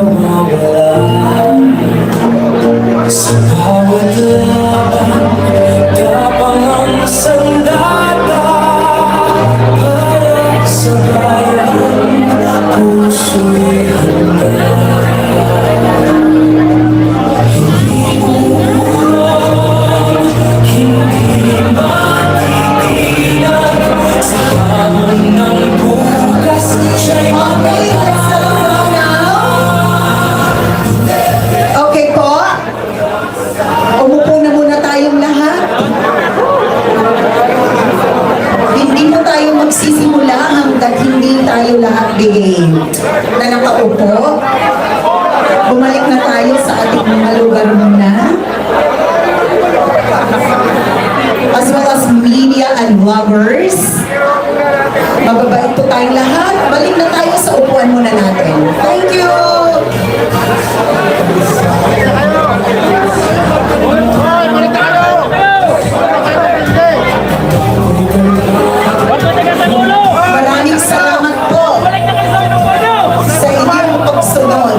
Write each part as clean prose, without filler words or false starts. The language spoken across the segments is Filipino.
nawawala sa bawat laban. Tapang ang sandata para sa bayan, puso'y handa. Okay po. Umupo na muna tayong lahat. Hindi na tayo magsisimula hanggat hindi tayo lahat bigay na nakaupo. Bumalik na tayo sa ating mga lugar muna. As well as media and vloggers. Mababait po tayong lahat. Balik na tayo sa upuan muna natin. Thank you! Maraming salamat po sa inyong pagsunod.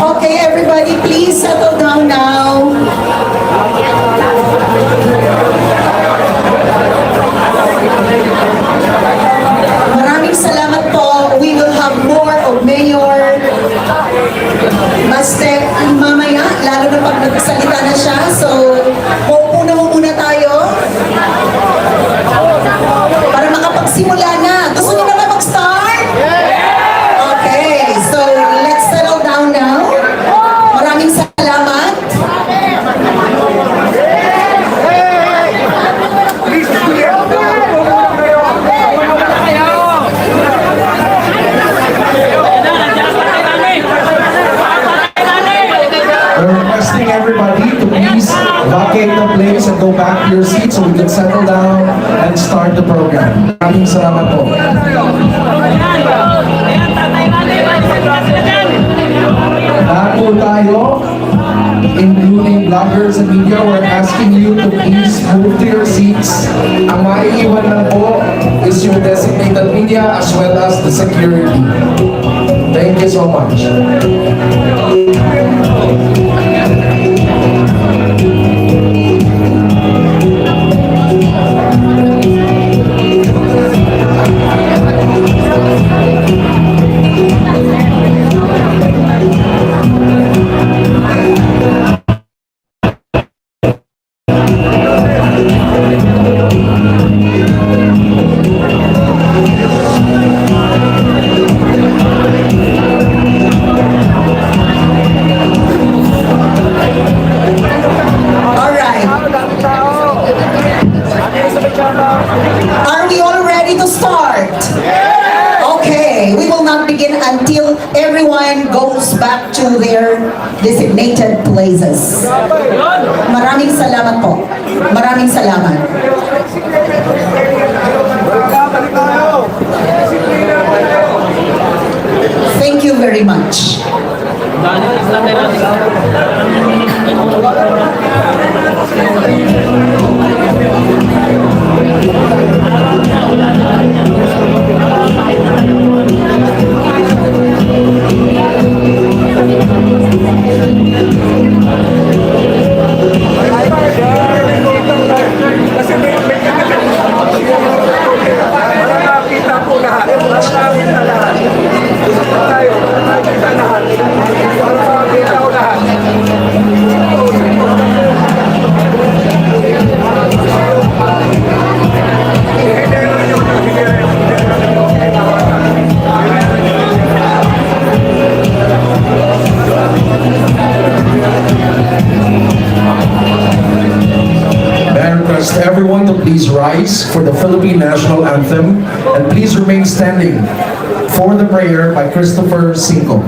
Okay, everybody, please settle down now. Maraming salamat po. We will have more of Mayor Mastek mamaya, lalo na pag nagsalita na siya. So, maupo na muna tayo para makapagsimula na. Gusto niyo na ba mag-start? Okay, so let's settle down now. Maraming salamat. We're requesting everybody to please vacate the place and go back to your seats so we can settle down and start the program. Maraming salamat po. Lahat po tayo, including vloggers and media, we're asking you to please move to your seats. Ang maiiwan lang po is your designated media as well as the security. Thank you so much. Alright. Are we all ready to start? Okay, we will not begin until everyone goes back to their designated places. Maraming salamat po. Maraming salamat. Thank you very much. Everyone to please rise for the Philippine National Anthem and please remain standing for the prayer by Christopher Cinco.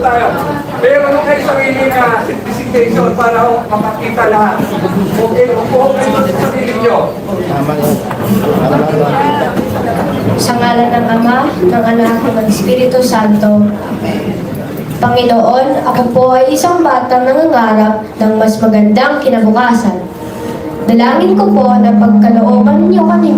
tayo. Meron na kayo sarili na designation para makakita lahat. Okay, upo kayo sa sarili nyo. Sa ngalan ng Ama, ng Anak, at ng Espiritu Santo. Panginoon, ako po ay isang batang nangangarap ng mas magandang kinabukasan. Dalangin ko po na pagkalooban niyo kami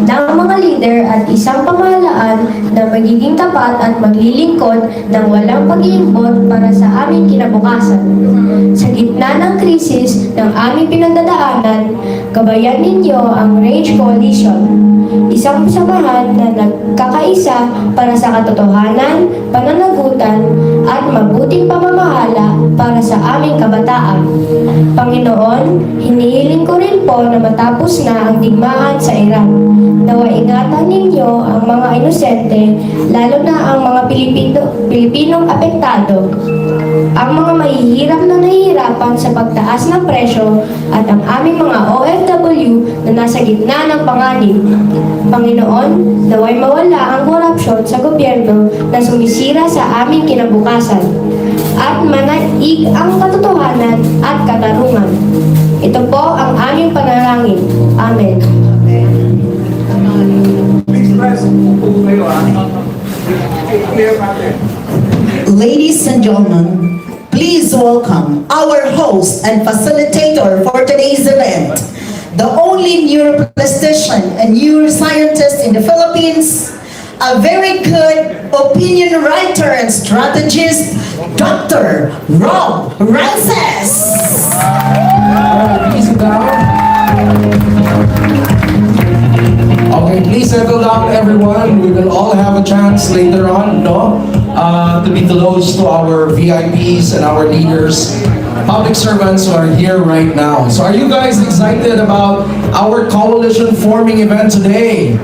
ng mga leader at isang pamahalaan na magiging tapat at maglilingkod ng walang pag-iimbot para sa aming kinabukasan. Sa gitna ng krisis ng aming pinagdadaanan, gabayan ninyo ang Range Coalition, isang samahan na nagkakaisa para sa katotohanan, pananagutan, at mabuting pamamahala para sa aming kabataan. Panginoon, hinihiling ko rin po na matapos na ang digmaan sa Iran. Nawa ingatan ninyo ang mga inosente, lalo na ang mga Pilipinong apektado, ang mga mahihirap na nahihirapan sa pagtaas ng presyo at ang aming mga OFW na nasa gitna ng panganib. Panginoon, naway mawala ang korupsyon sa gobyerno na sumisira sa aming kinabukasan at manaig ang katotohanan at katarungan. Ito po ang aming panalangin. Amen. Please press, upo kayo clear natin. Ladies and gentlemen, please welcome our host and facilitator for today's event, the only neuroplastician and neuroscientist in the Philippines, a very good opinion writer and strategist, Dr. Rob Rances. Please sit down. Okay, please settle down, everyone. We will all have a chance later on, to be close to our VIPs and our leaders, public servants who are here right now. So, are you guys excited about our coalition forming event today?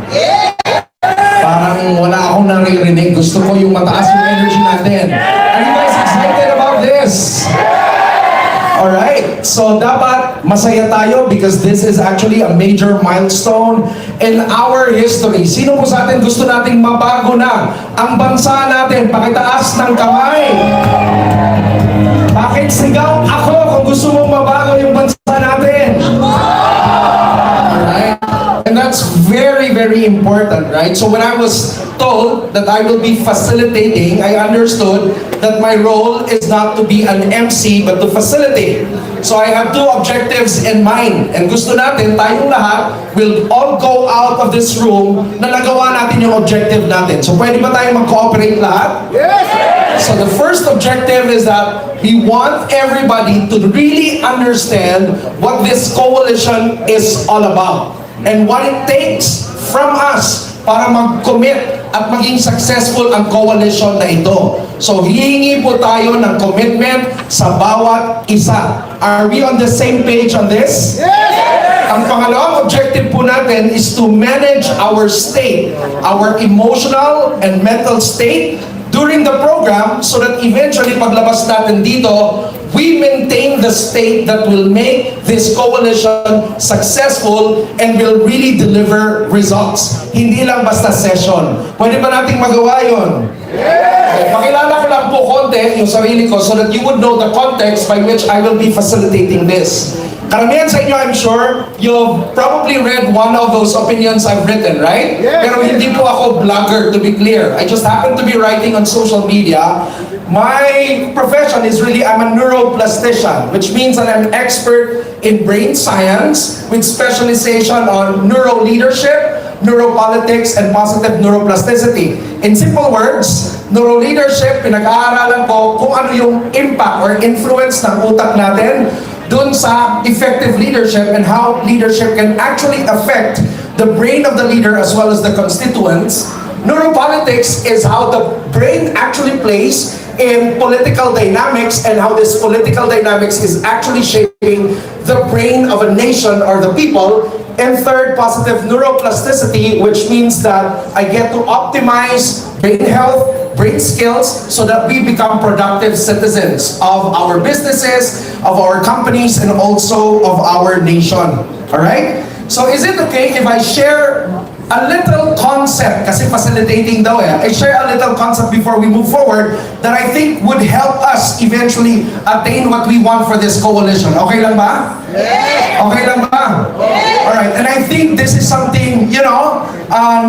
Parang wala akong naririnig. Gusto ko yung mataas yung energy natin. Are you guys excited about this? Alright, so dapat masaya tayo because this is actually a major milestone in our history. Sino po sa atin gusto nating mabago na ang bansa natin? Pakitaas ng kamay. Bakit sigaw ako kung gusto mong mabago yung bansa natin? Alright, and that's very, very important, right? So when I was told that I will be facilitating, I understood that my role is not to be an MC but to facilitate. So I have two objectives in mind. And gusto natin, tayong lahat will all go out of this room na nagawa natin yung objective natin. So pwede ba tayong mag-cooperate lahat? Yes! So the first objective is that we want everybody to really understand what this coalition is all about and what it takes from us para mag-commit at maging successful ang coalition na ito. So, hihingi po tayo ng commitment sa bawat isa. Are we on the same page on this? Yes! Ang pangalawang objective po natin is to manage our state, our emotional and mental state during the program so that eventually paglabas natin dito, we maintain the state that will make this coalition successful and will really deliver results. Hindi lang basta session. Pwede ba nating magawa yun? Okay, pakilala ko lang po konti yung sarili ko so that you would know the context by which I will be facilitating this. Karamihan sa inyo, I'm sure, you've probably read one of those opinions I've written, right? Pero hindi po ako vlogger, to be clear. I just happen to be writing on social media. My profession is really, I'm a neuroplastician, which means that I'm an expert in brain science with specialization on neuroleadership, neuropolitics, and positive neuroplasticity. In simple words, neuroleadership, pinag-aaralan ko kung ano yung impact or influence ng utak natin dun sa effective leadership and how leadership can actually affect the brain of the leader as well as the constituents. Neuropolitics is how the brain actually plays in political dynamics and how this political dynamics is actually shaping the brain of a nation or the people. And third, positive neuroplasticity, which means that I get to optimize brain health, brain skills, so that we become productive citizens of our businesses, of our companies, and also of our nation. All right? So is it okay if I share a little concept, kasi facilitating daw I share a little concept before we move forward that I think would help us eventually attain what we want for this coalition. Okay lang ba? Yes! Okay lang ba? Yes! Alright, and I think this is something,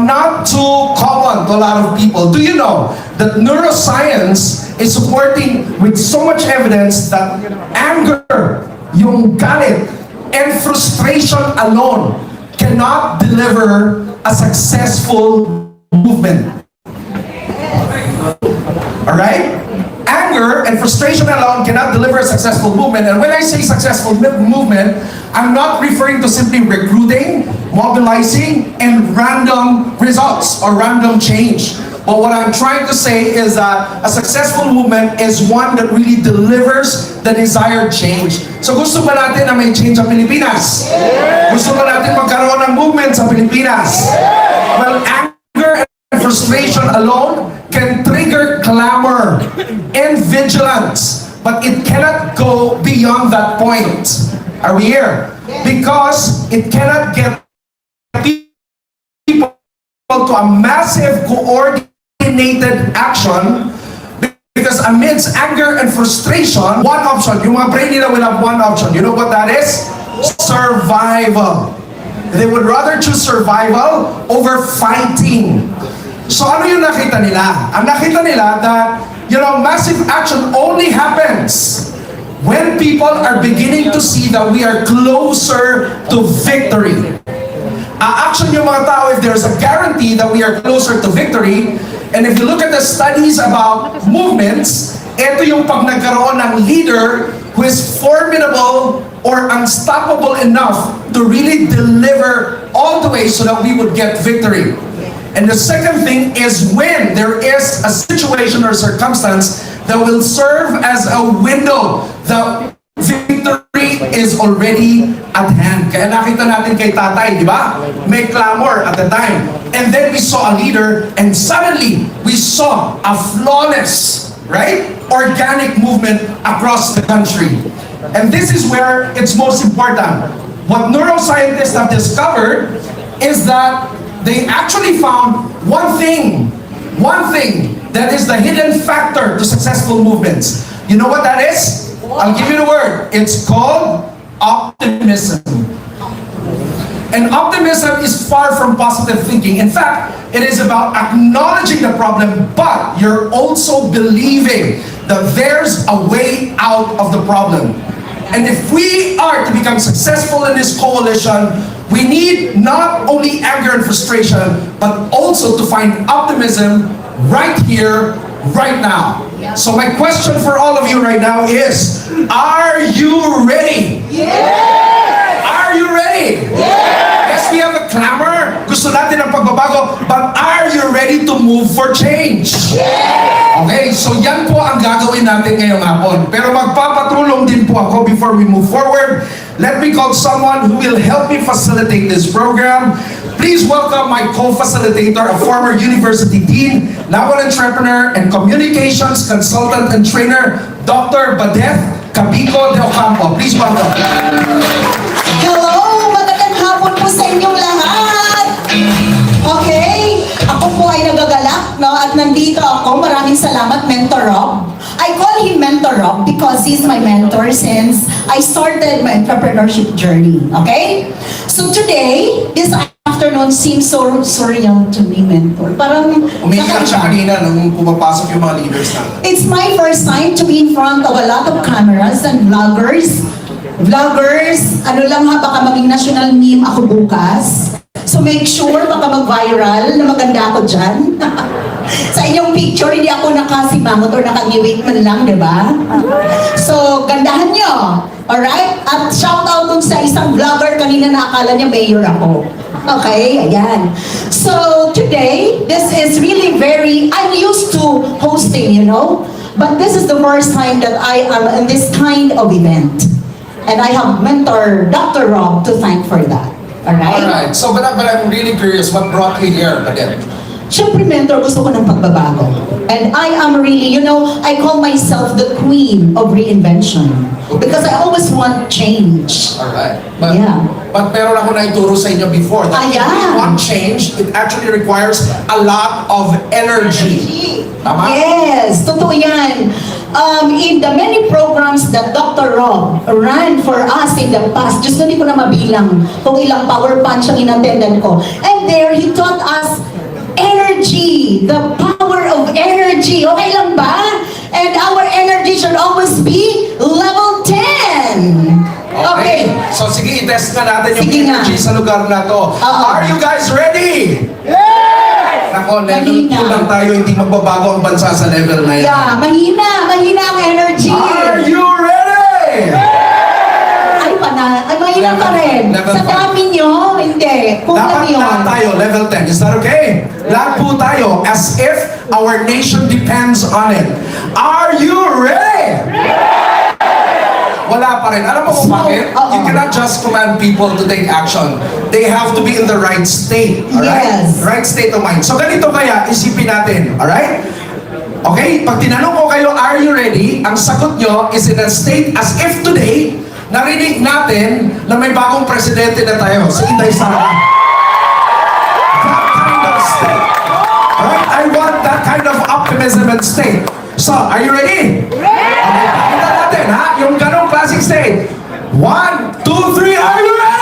not too common to a lot of people. Do you know that neuroscience is supporting with so much evidence that anger, yung galit, and frustration alone cannot deliver a successful movement. Alright? Anger and frustration alone cannot deliver a successful movement. And when I say successful movement, I'm not referring to simply recruiting, mobilizing, and random results or random change. But what I'm trying to say is that a successful movement is one that really delivers the desired change. So gusto ba natin na may change sa Pilipinas? Gusto ba natin magkaroon ng movement sa Pilipinas? Well, anger and frustration alone can trigger clamor and vigilance, but it cannot go beyond that point. Are we here? Because it cannot get people to a massive coordinated action, because amidst anger and frustration, one option, yung mga brain nila will have one option. You know what that is? Survival. They would rather choose survival over fighting. So ano yung nakita nila? Ang nakita nila that, massive action only happens when people are beginning to see that we are closer to victory. Action yung mga tao if there's a guarantee that we are closer to victory. And if you look at the studies about movements, ito yung pag nagkaroon ng leader who is formidable or unstoppable enough to really deliver all the way so that we would get victory. And the second thing is when there is a situation or circumstance that will serve as a window that victory is already at hand. Kaya nakita natin kay tatay, di ba? May clamor at the time. And then we saw a leader and suddenly we saw a flawless, right? Organic movement across the country. And this is where it's most important. What neuroscientists have discovered is that they actually found one thing that is the hidden factor to successful movements. You know what that is? I'll give you the word. It's called optimism. And optimism is far from positive thinking. In fact, it is about acknowledging the problem, but you're also believing that there's a way out of the problem. And if we are to become successful in this coalition, we need not only anger and frustration, but also to find optimism right here, right now. So my question for all of you right now is, are you ready? Yes! Are you ready? Yes, we have a clamor. Gusto natin ang pagbabago, but are you ready to move for change? Okay, so yan po ang gagawin natin ngayong hapon. Pero magpapatulong din po ako before we move forward. Let me call someone who will help me facilitate this program. Please welcome my co-facilitator, a former university dean, now an entrepreneur and communications consultant and trainer, Dr. Badeth Cabico de Ocampo. Please welcome. Hello! Magandang hapon po sa inyong lahat! Okay? Ako po ay nagagalak, no? At nandito ako. Maraming salamat, Mentor Rob. I call him Mentor Rob because he's my mentor since I started my entrepreneurship journey. Okay? So today, this afternoon seems so surreal to me, Mentor. Parang Umiiyak siya kanina nung pumapasok yung mga leaders natin. it's my first time to be in front of a lot of cameras and vloggers. Vloggers, ano lang ha, baka maging national meme ako bukas. So make sure baka mag-viral na maganda ako dyan. Sa inyong picture, hindi ako nakasimangot or nakangiwit man lang, di ba? So, gandahan nyo. Alright? At shout out dun sa isang vlogger kanina na akala niya mayor ako. Okay, ayan. So, today, this is really I'm used to hosting, but this is the first time that I am in this kind of event. And I have mentor Dr. Rob to thank for that. Alright? Alright, so but I'm really curious, what brought you here again? Siyempre, mentor, gusto ko ng pagbabago. And I am really, I call myself the queen of reinvention. Because I always want change. Alright. But, Yeah. but meron ako na ituro sa inyo before. That if Ayan. you want change, it actually requires a lot of energy. Tama? Yes, totoo yan. In the many programs that Dr. Rob ran for us in the past, just hindi ko na mabilang kung ilang power punch ang inattendan ko. And there, he taught us energy, the power of energy. Okay lang ba? And our energy should always be level 10. Okay. So sige, i-test nga natin yung Sige nga. energy sa lugar na to. Oo. Are you guys ready? Yes! Nako, level 2 Mahina. lang tayo, hindi magbabago ang bansa sa level na yan. Yeah, mahina ang energy. Are you ready? Ay, mahina pa rin. Level Sa five. dami nyo, hindi. Kung lang Dapat yun. lahat tayo, level 10. Is that okay? Lahat po tayo, as if our nation depends on it. Are you ready? Wala pa rin. Alam mo kung bakit? Oo. You cannot just command people to take action. They have to be in the right state. Alright? Yes. Right state of mind. So ganito kaya, isipin natin. Alright? Okay? Pag tinanong ko kayo, are you ready? Ang sagot nyo is in a state as if today, narinig natin na may bagong presidente na tayo, si Inday Sara. That kind of state. Alright? I want that kind of optimism and state. So, are you ready? Okay, pakita natin, ha? Yung ganong classic state. 1, 2, 3, are you ready?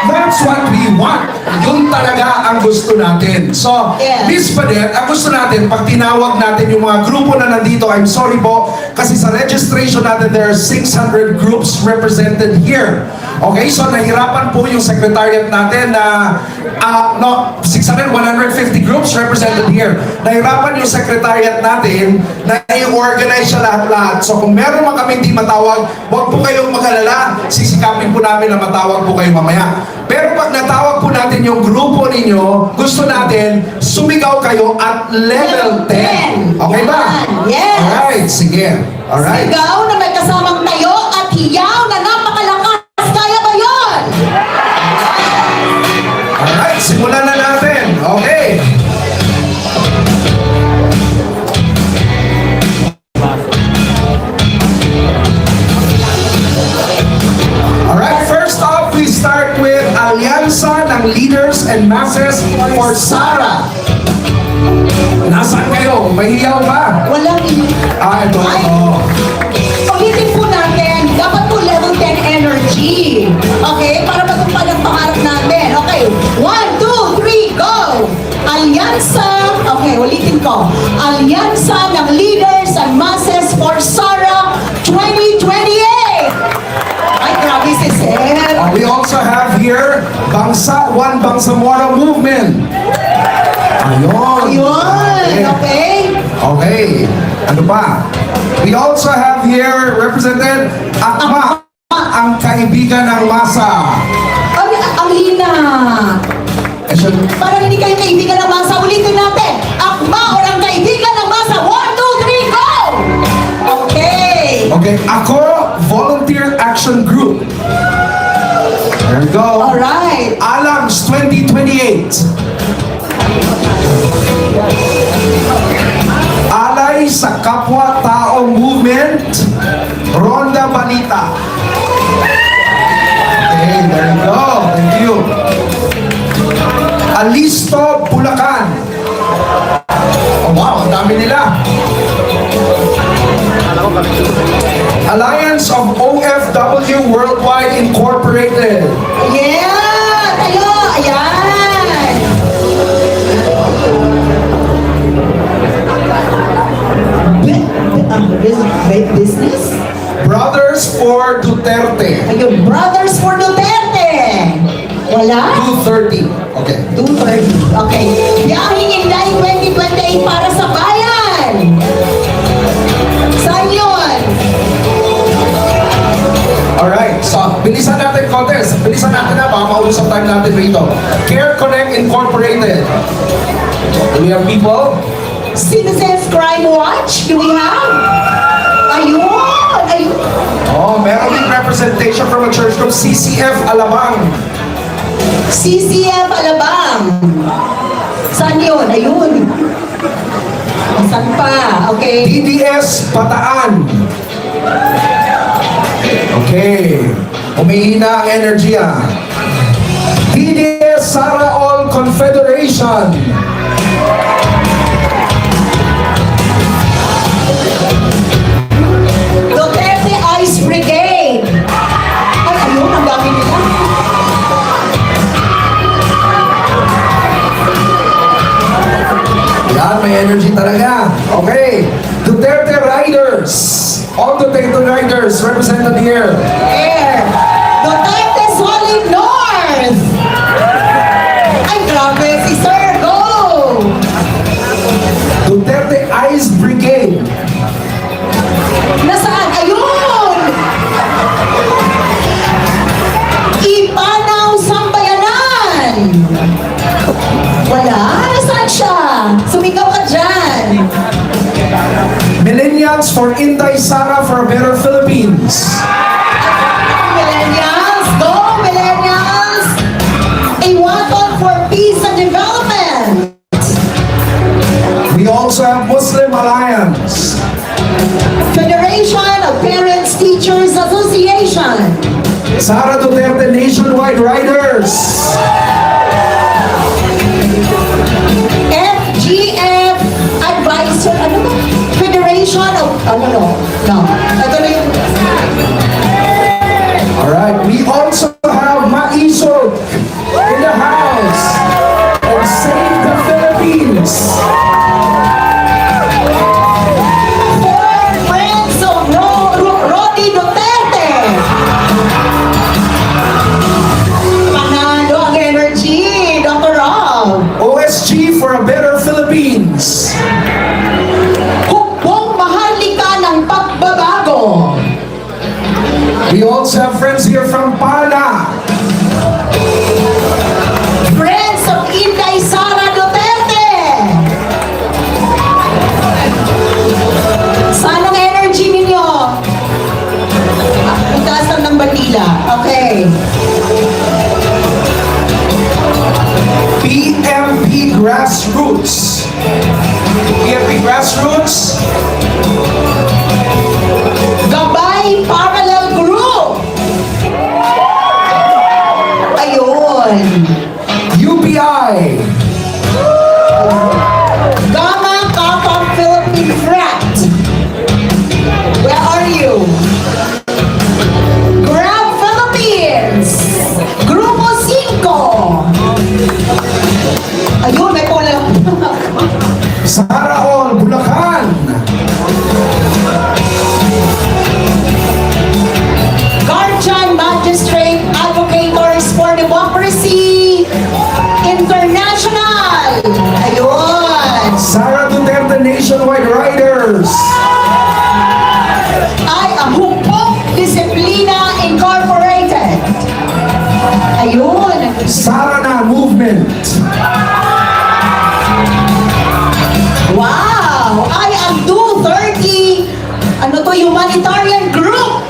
That's what we want. Yun talaga ang gusto natin. So, Yes. Miss Padet, ang gusto natin, pag tinawag natin yung mga grupo na nandito, I'm sorry po, kasi sa registration natin, there are 600 groups represented here. Okay, so nahirapan po yung secretariat natin na, 150 groups represented here. Nahirapan yung secretariat natin na i-organize siya lahat-lahat. So kung meron man kami hindi matawag, huwag po kayong mag-alala. Sisikapin po namin na matawag po kayo mamaya. Pero pag natawag po natin yung grupo ninyo, gusto natin sumigaw kayo at level 10. Okay ba? Yes. Alright, sige. Alright. Sigaw na may kasamang tayo at hiyaw na napakalakas. Kaya ba yun? Alright, simulan na natin. Okay. Alright, first off, we start with Alyansa ng Leaders and Masses for Sara. Nasaan kayo? Mahiyaw ba? Walang Ah, ito. Ay. Oh. Ulitin po natin, dapat po level 10 energy. Okay? Para matumpad ang pangarap natin. Okay, 1, 2, 3, go! Alyansa, okay, ulitin ko. Alyansa ng Leaders and Masses for Sara 2028! Ay, grabe si Sir. We also have here Bangsa One Bangsamoro Movement. Ayun. Ayun, okay? Okay. Ano pa? We also have here represented Akma, ang kaibigan ng masa. Ay, ang hina. Eh, siya- Parang hindi kayo kaibigan ng masa. Ulitin natin. Akma o ang kaibigan ng masa. 1, 2, 3, go! Okay. Okay, ako, Volunteer Action Group. There we go. Alright. Alams 2028. Alay sa Kapwa-Tao Movement, Ronda Balita. Okay, there you go. Thank you. Alisto, Bulacan. Oh, wow, ang dami nila. Alliance of OFW Worldwide Incorporated. Yeah! Tayo! Ayan! Business? Brothers for Duterte. Ayun, Brothers for Duterte! Wala? 230. Okay. 230. Okay. Biyahing Inday 2028 para sa bayan! Saan yun? Alright, so bilisan natin contest. Bilisan natin na, baka maubos ang time natin rito. Care Connect Incorporated. Do we have people? Citizens Crime Watch? Do we have? Ayun! Ayun! Oh, meron din representation from a church group, CCF Alabang. CCM Alabang. Saan yun? Ayun. Saan pa? Okay. DDS Bataan. Okay. Umihina ang energy ah. DDS Sara All Confederation. Duterte Ice Brigade. Ay, ayun, ang dami nila. Yan, may energy talaga. Okay. Duterte Riders. All Duterte Riders represented here. Air. Duterte Solid North. Ay, grabe. Si Sir, go. Duterte Ice Brigade. Nasaan? Ayun! Ipanaw Sambayanan! Wala? Nasaan siya? Sumigaw ka dyan! Millennials for Inday Sara for a Better Philippines. Millennials! Go, Millennials! Iwaton for Peace and Development! We also have Muslim Alliance. Federation of Parents Teachers Association! Sara Duterte Nationwide Riders. FGF Advisor, ano ba? Federation of, no. Ito na yung, Alright, we also have Maisog in the house. And Save the Philippines. for Friends of Rodi Duterte. Panalo ang energy, Dr. Rob. OSG for a Better Philippines. Hukbong mahalika ng pagbabago. We also have friends here from PANA. Friends of Inday Sara Duterte. Saan ang energy ninyo? Itaas ng bandila. Okay. PMP Grassroots. PMP Grassroots. Gabay Parallel Group. Ayun. UPI. Gamma Kappa Philippine Frat. Where are you? Grab Philippines. Grupo 5. Ayun, may kulang. Sara All Bulacan. Guardian Magistrate Advocators for Democracy International. Ayun. Sara Duterte Nationwide Riders. Ay, ang Hukbong Disiplina Incorporated. Ayun. Sara na Movement. Wow! Ay, ang 230, ano to, humanitarian group.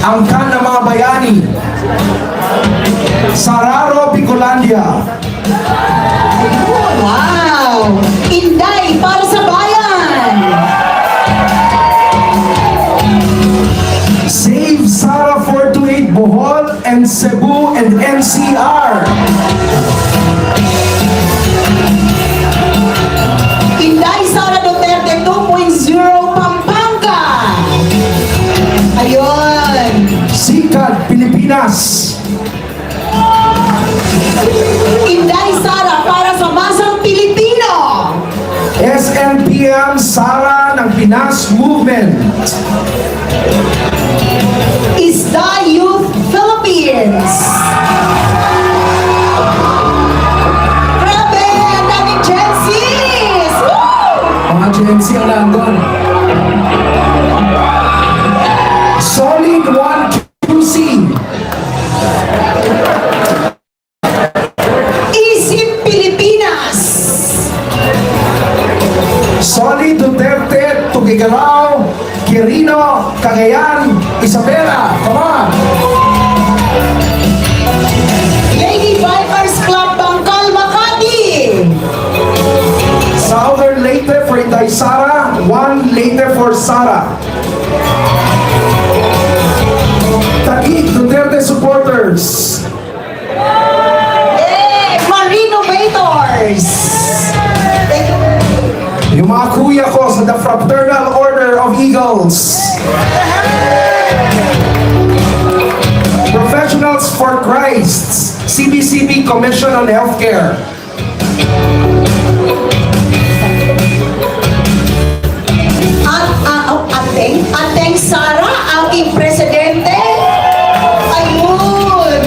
Angkan ng mga bayani. Sararo Bicolandia. Ayun, wow! Inday para sa bayan. Save Sara 428 Bohol and Cebu and NCR. Inday Sara Duterte 2.0 Pampanga. Ayun. Sikad Pilipinas. Inday Sara para sa masang Pilipino. SNPM Sara ng Pinas Movement. Isda Youth Philippines. Grabe, ang daming Gen Zs! Woo! Mga Gen Z ang nandun. Solid 1QC. Isip Pilipinas. Solid Duterte, Tugigaraw, Quirino, Cagayan, Isabela. Come on. kay Sara, 1 Leyte for Sara. Taguig Duterte supporters. Yay! Marinovators! Thank you. Yung mga kuya ko sa the Fraternal Order of Eagles. Professionals for Christ, CBCB Commission on Healthcare. Ateng Sara, aking presidente. Ayun!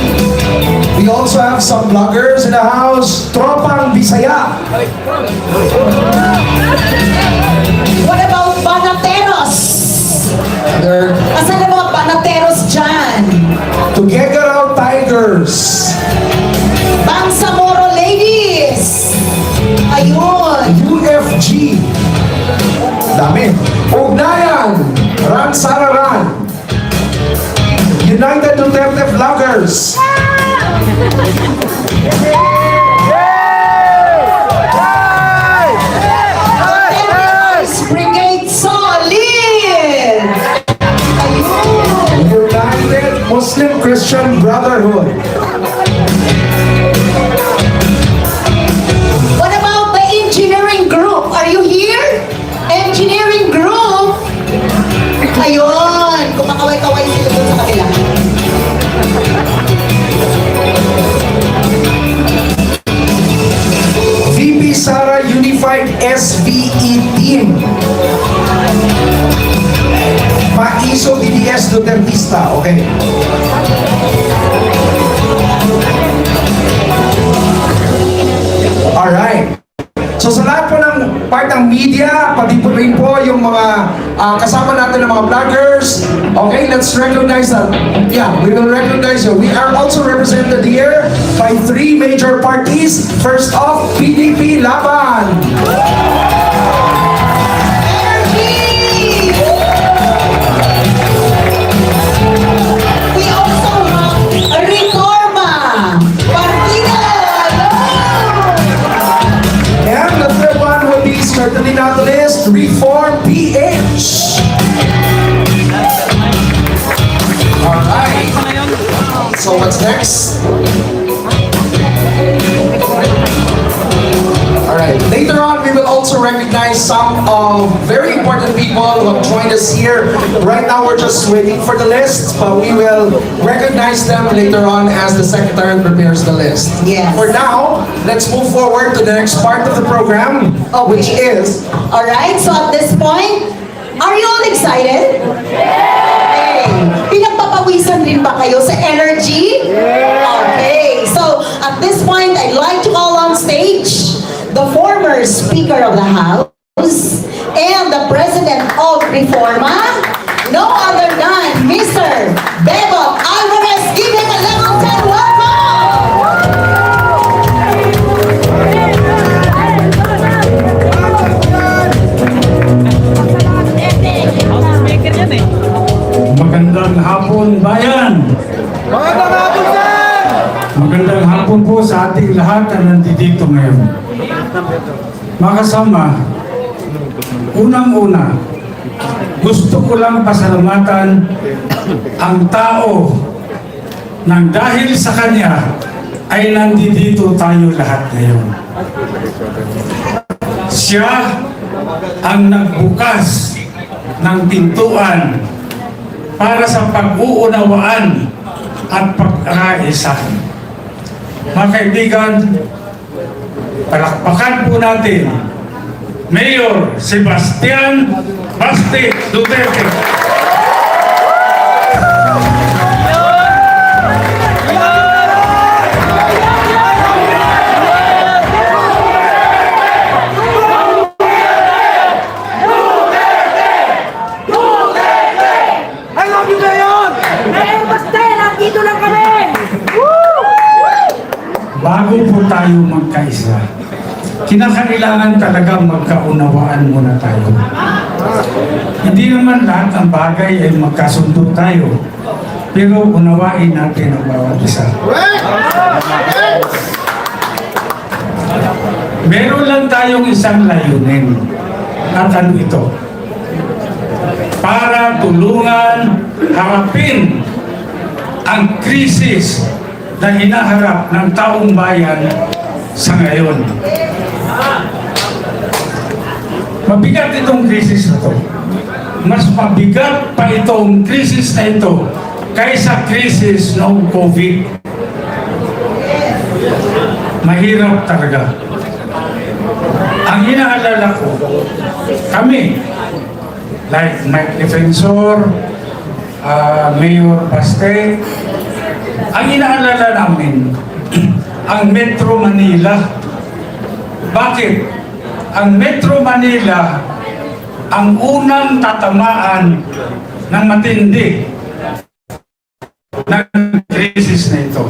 We also have some vloggers in the house, Tropang Bisaya. What about Banateros? They're Asan ang mga Banateros dyan? Tuguegarao Tigers, Bangsamoro ladies! Ayun! UFG. Dami. Ugnayan, Ran Sara Ran. United Duterte Vloggers. Terrorist Brigade Solid! Ayun! United Muslim Christian Brotherhood. What about the engineering group? Are you here? Engineering group! Ayun! Kumakaway-kaway sila doon sa kanila. VP Sara Unified SVE Team. Maiso DDS Dutertista. Okay. Alright. So sa lahat po ng part ng media, pati po rin po yung mga kasama natin ng mga vloggers. Okay, let's recognize that. Yeah, we will recognize you. We are also represented here by 3 major parties. First off, PDP Laban. Energy! We also have Reforma! Partida! And the third one will be certainly not the least, Reform PH. Alright. So what's next? Alright. Later on, we will also recognize some of very important people who have joined us here. Right now, we're just waiting for the list, but we will recognize them later on as the secretary prepares the list. Yes. For now, let's move forward to the next part of the program, which is Alright, so at this point, are you all excited? Okay. Pinagpapawisan rin ba kayo sa energy? Okay, so at this point, I'd like to call on stage the former Speaker of the House and the President of Reforma, no other than Mr. Bebot Alvarez. Give him a level 10 welcome! Magandang hapon, bayan! Magandang hapon, sir! Magandang hapon po sa ating lahat na nandito ngayon. Mga kasama, unang-una, gusto ko lang pasalamatan ang tao nang dahil sa kanya ay nandito tayo lahat ngayon. Siya ang nagbukas ng pintuan para sa pag-uunawaan at pag-aisa. Mga kaibigan, palakpakan po natin Mayor Sebastian Basti Duterte. I love you, Mayor! Mayor Basta, nandito lang kami! Bago po tayo magkaisa, kinakailangan talaga magkaunawaan muna tayo. Hindi naman lahat ng bagay ay magkasundo tayo, pero unawain natin ang bawat isa. Meron lang tayong isang layunin. at ano ito? Para tulungan harapin ang krisis na hinaharap ng taong bayan sa ngayon. Mabigat itong krisis na ito. Mas mabigat pa itong krisis na ito kaysa krisis noong COVID. Mahirap talaga. Ang inaalala ko, kami, like Mike Defensor, Mayor Paste, ang inaalala namin, ang Metro Manila. Bakit? Ang Metro Manila ang unang tatamaan ng matindi ng krisis na ito.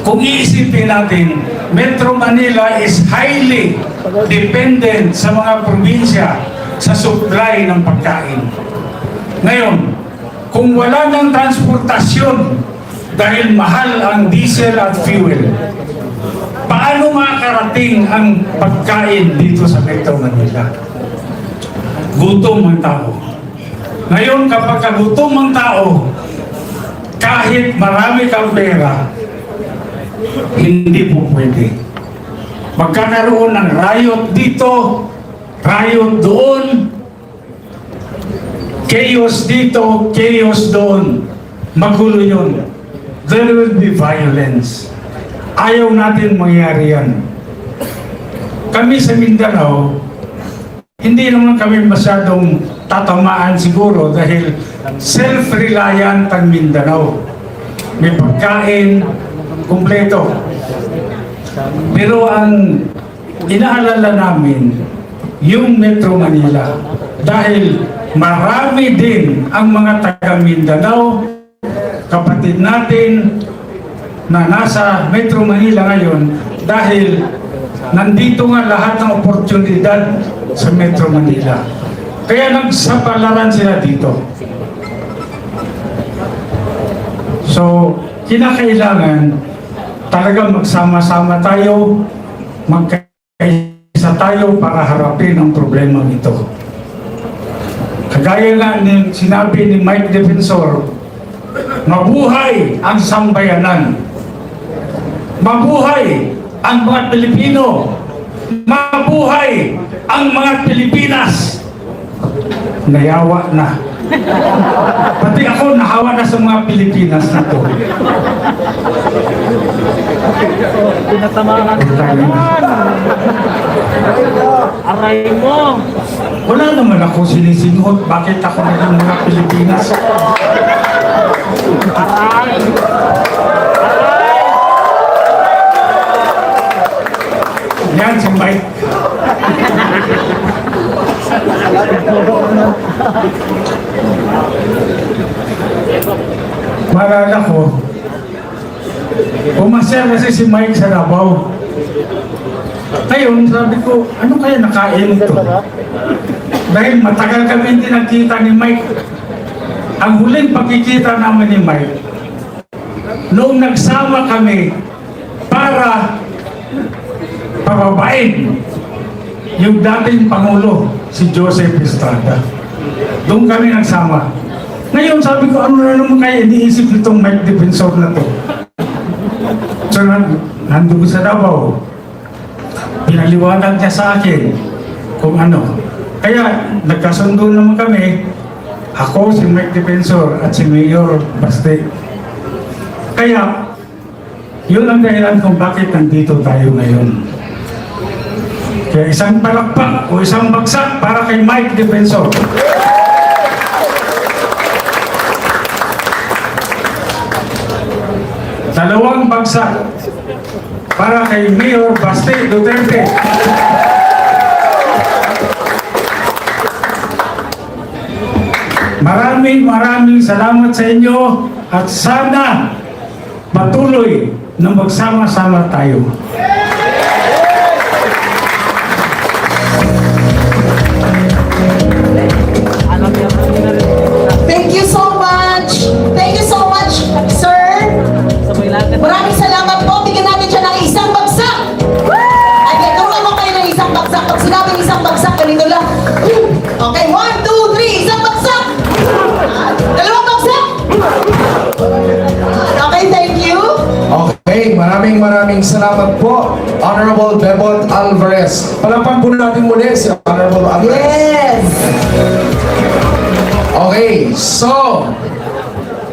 Kung iisipin natin, Metro Manila is highly dependent sa mga probinsya sa supply ng pagkain. Ngayon, kung wala ng transportasyon dahil mahal ang diesel at fuel, paano makakarating ang pagkain dito sa Metro Manila? Gutom ang tao. Ngayon, kapag gutom ang tao, kahit marami kang pera, hindi po pwede. Magkakaroon ng riot dito, riot doon, chaos dito, chaos doon. Magulo yun. There will be violence. Ayaw natin mangyari yan. Kami sa Mindanao, hindi naman kami masyadong tatamaan siguro dahil self-reliant ang Mindanao. May pagkain, kumpleto. Pero ang inaalala namin, yung Metro Manila. Dahil marami din ang mga taga Mindanao, kapatid natin, na nasa Metro Manila ngayon dahil nandito nga lahat ng oportunidad sa Metro Manila. Kaya nagsapalaran sila dito. So, kinakailangan talaga magsama-sama tayo, magkaisa tayo para harapin ang problema ito. Kagaya nga ni sinabi ni Mike Defensor, mabuhay ang sambayanan. Mabuhay ang mga Pilipino. Mabuhay ang mga Pilipinas. Nayawa na. Pati ako nahawa na sa mga Pilipinas na to. Tinatamaan naman. Aray mo. Wala naman ako sinisinghot. Bakit ako na mga Pilipinas? Aray. Yan si Mike. Marala ko, pumasya kasi si Mike sa Davao. Ngayon, sabi ko, ano kaya nakain ito? Dahil matagal kami hindi nagkita ni Mike. Ang huling pagkikita namin ni Mike, noong nagsama kami para pababain yung dating Pangulo, si Joseph Estrada. Doon kami nagsama. Ngayon sabi ko, ano na naman kaya iniisip itong Mike Defensor na to? So, nandun sa Davao. Pinaliwanag niya sa akin kung ano. Kaya nagkasundo naman kami, ako, si Mike Defensor at si Mayor Baste. Kaya, yun ang dahilan kung bakit nandito tayo ngayon. Kaya isang palakpak o isang bagsak para kay Mike Defensor. Dalawang bagsak para kay Mayor Baste Duterte. Maraming salamat sa inyo at sana patuloy na magsama-sama tayo. Thank you so much. Thank you so much, sir. Sabay lahat. Maraming salamat po. Bigyan natin siya ng isang bagsak. Ay, turuan mo kayo ng isang bagsak. Pag sinabing isang bagsak, Honorable Bebot Alvarez. Palakpan po natin muli si Honorable Alvarez. Yes! Okay, so,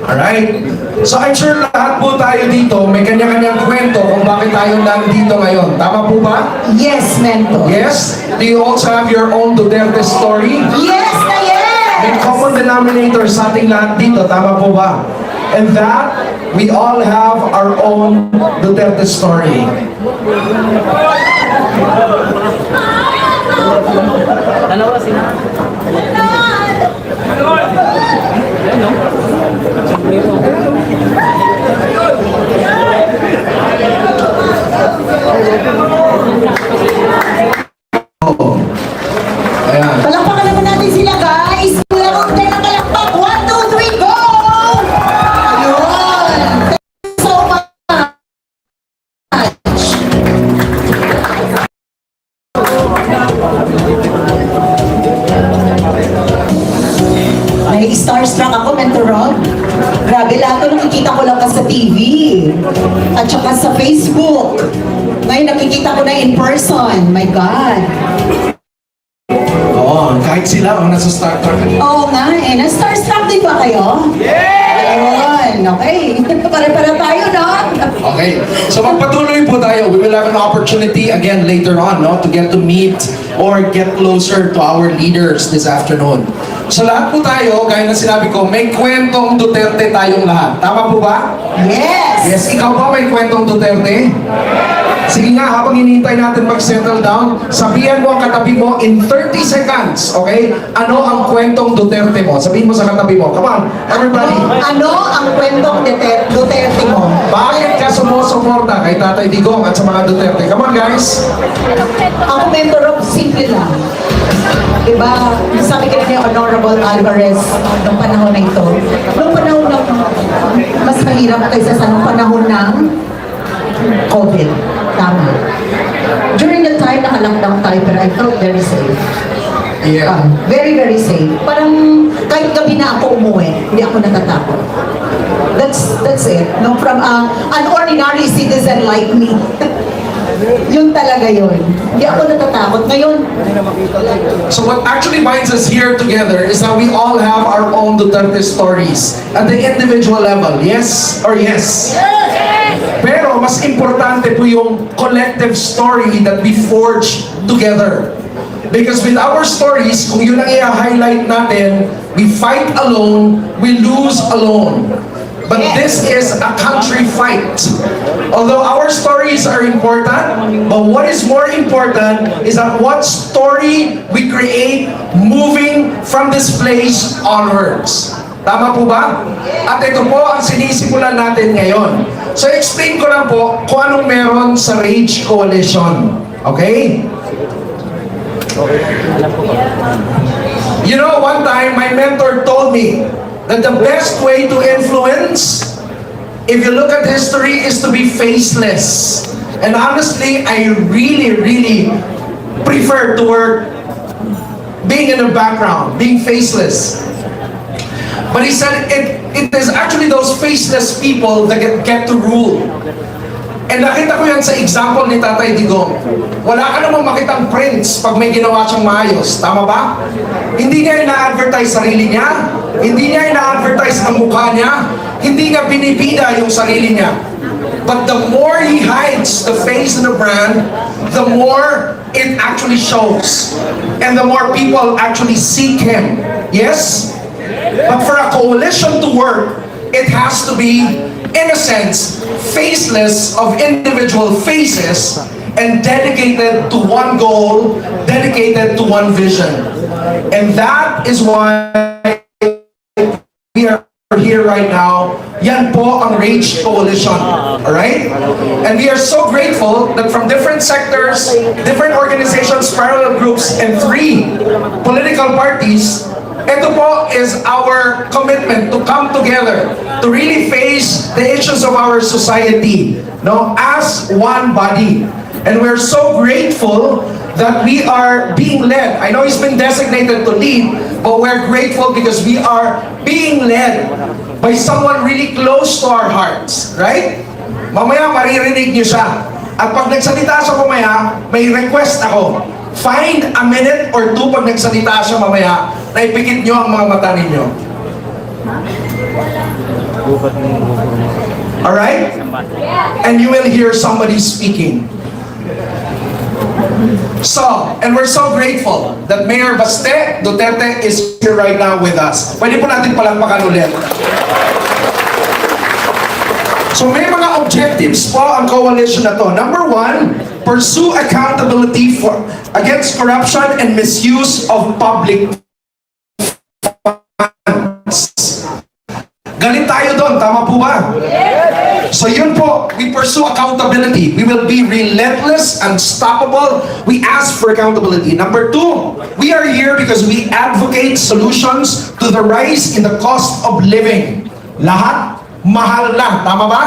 alright. So I'm sure lahat po tayo dito may kanya-kanyang kwento kung bakit tayo nandito ngayon. Tama po ba? Yes, Mentor. Yes? Do you also have your own Duterte story? Yes na yes! May common denominator sa ating lahat dito. Tama po ba? And that, we all have our own Duterte story. Dalawa sila. Ayan. Palakpakan naman natin sila, guys! Wala kong tayo ng palakpak! 1, 2, 3, go! Ayun! Thank you so much! May starstruck ako, Mentor Rob. Grabe, lahat ito nakikita ko lang sa TV. At saka sa Facebook. Ngayon nakikita ko na in person. My God. Oo, kahit sila ang nasa Star Trek. Oo nga eh. Na-starstruck din ba kayo? Ayun, okay. Pare-para tayo, no? Okay, so magpatuloy po tayo. We will have an opportunity again later on, no, to get to meet or get closer to our leaders this afternoon. So lahat po tayo, gaya na sinabi ko, may kwentong Duterte tayong lahat. Tama po ba? Yes! Yes, ikaw ba may kwentong Duterte? Sige nga, habang hinihintay natin mag-settle down, sabihan mo ang katabi mo in 30 seconds, okay? Ano ang kwentong Duterte mo? Sabihin mo sa katabi mo. Come on, everybody. Ano ang kwentong Duterte mo? Bakit ka sumusuporta kay Tatay Digong at sa mga Duterte? Come on, guys. Ako, Mentor Rob, simple lang. Diba, sabi ka ni Honorable Alvarez noong panahon na ito, noong panahon na mas mahirap kaysa sa noong panahon ng COVID. Tama. During the time, naka-lockdown tayo, pero I felt very safe. Yeah. Very, very safe. Parang kahit gabi na ako umuwi, hindi ako natatakot. That's it. No, from an ordinary citizen like me. Yun talaga yun. Hindi ako natatakot. Ngayon, So what actually binds us here together is that we all have our own Duterte stories at the individual level. Yes or yes? Pero mas importante po yung collective story that we forge together. Because with our stories, kung yun ang i-highlight natin, we fight alone, we lose alone. But this is a country fight. Although our stories are important, but what is more important is that what story we create moving from this place onwards. Tama po ba? At ito po ang sinisimulan natin ngayon. So explain ko lang po kung anong meron sa Rage Coalition. Okay? You know, one time my mentor told me that the best way to influence, if you look at history, is to be faceless. And honestly, I really prefer to work being in the background, being faceless. But he said it is actually those faceless people that get to rule. And nakita ko yan sa example ni Tatay Digong. Wala ka namang makitang prints pag may ginawa siyang maayos. Tama ba? Hindi niya ina-advertise sarili niya. Hindi niya ina-advertise ang mukha niya. Hindi niya binibida yung sarili niya. But the more he hides the face and the brand, the more it actually shows. And the more people actually seek him. Yes? But for a coalition to work, it has to be, in a sense, faceless of individual faces and dedicated to one goal, dedicated to one vision. And that is why we are here right now. Yan po ang Rage Coalition. Alright? And we are so grateful that from different sectors, different organizations, parallel groups, and 3 political parties, ito po is our commitment to come together, to really face the issues of our society, no, as one body. And we're so grateful that we are being led. I know he's been designated to lead, but we're grateful because we are being led by someone really close to our hearts, right? Mamaya maririnig niyo siya. At pag nagsalita siya mamaya, may request ako. Find a minute or two pag nagsalita siya mamaya, na ipikit nyo ang mga mata ninyo. Alright? And you will hear somebody speaking. So, and we're so grateful that Mayor Baste Duterte is here right now with us. Pwede po natin palakpakan ulit. So may mga objectives po ang coalition na to. Number one, pursue accountability against corruption and misuse of public funds. Galit tayo doon, tama po ba? So yun po, we pursue accountability. We will be relentless, unstoppable. We ask for accountability. Number two, we are here because we advocate solutions to the rise in the cost of living. Lahat mahal na, tama ba?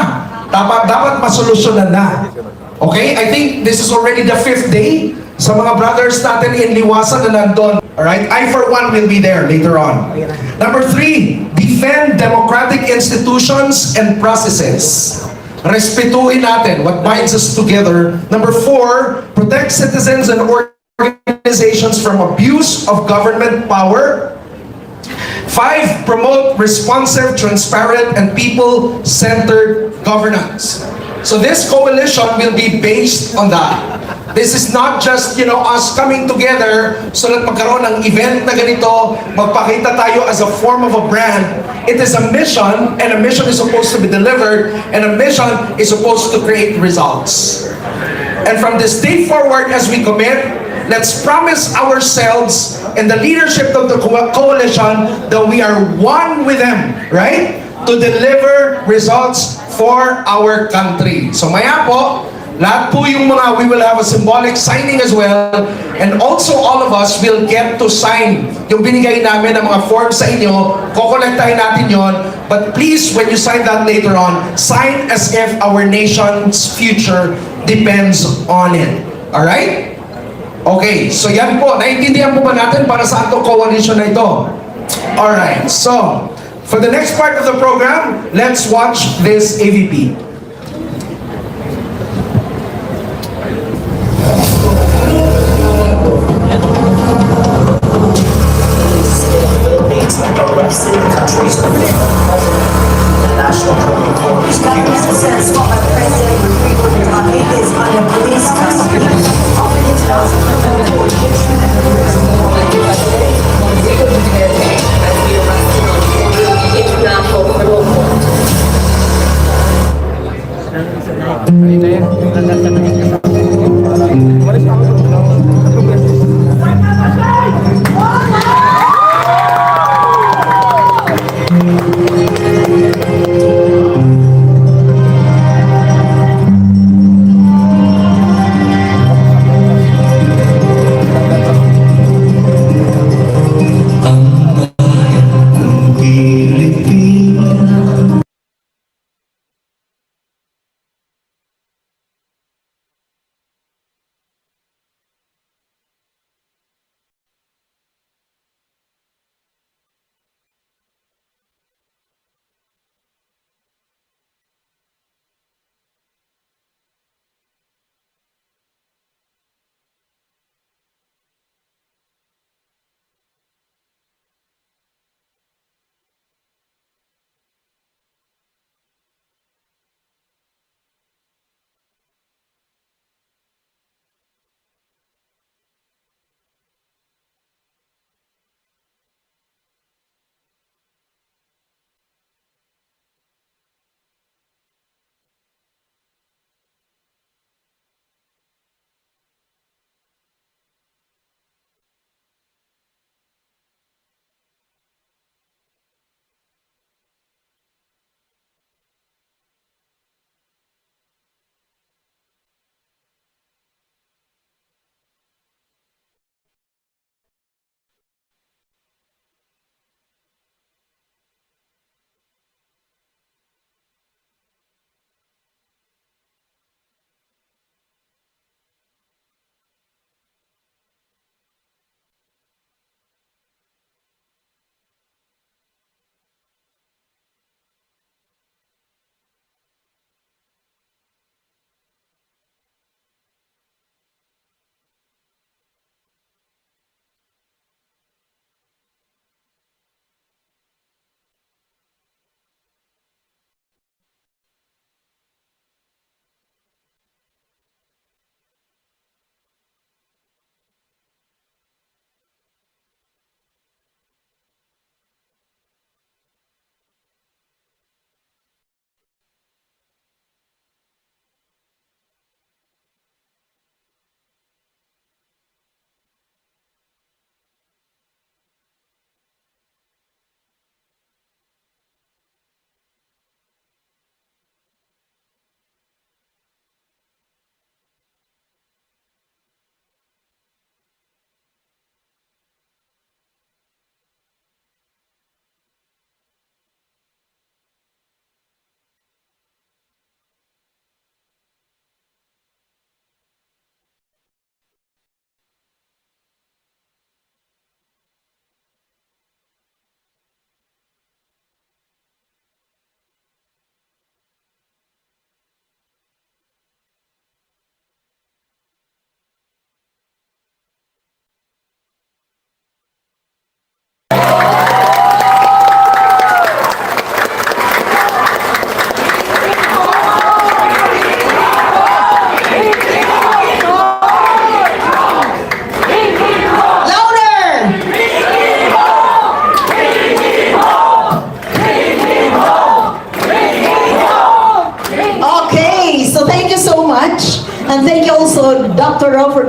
Dapat masolusyonan na. Okay, I think this is already the 5th day sa mga brothers natin in Liwasan na nandun. Alright, I for one will be there later on. Number 3, defend democratic institutions and processes. Respetuhin natin what binds us together. Number 4, protect citizens and organizations from abuse of government power. 5, promote responsive, transparent, and people-centered governance. So this coalition will be based on that. This is not just, us coming together so that magkaroon ng event na ganito, magpakita tayo as a form of a brand. It is a mission, and a mission is supposed to be delivered, and a mission is supposed to create results. And from this day forward, as we commit, let's promise ourselves and the leadership of the coalition that we are one with them, right? To deliver results for our country. So maya po, lahat po yung mga, we will have a symbolic signing as well, and also all of us will get to sign yung binigay namin ng mga forms sa inyo. Kokolektahin natin yon, but please, when you sign that later on, sign as if our nation's future depends on it. Alright? Okay, so yan po, naiintindihan po ba natin para saan itong coalition na ito? Alright, so for the next part of the program, let's watch this AVP. And the rest of the countries the national protocol is Since what our president is under police custody.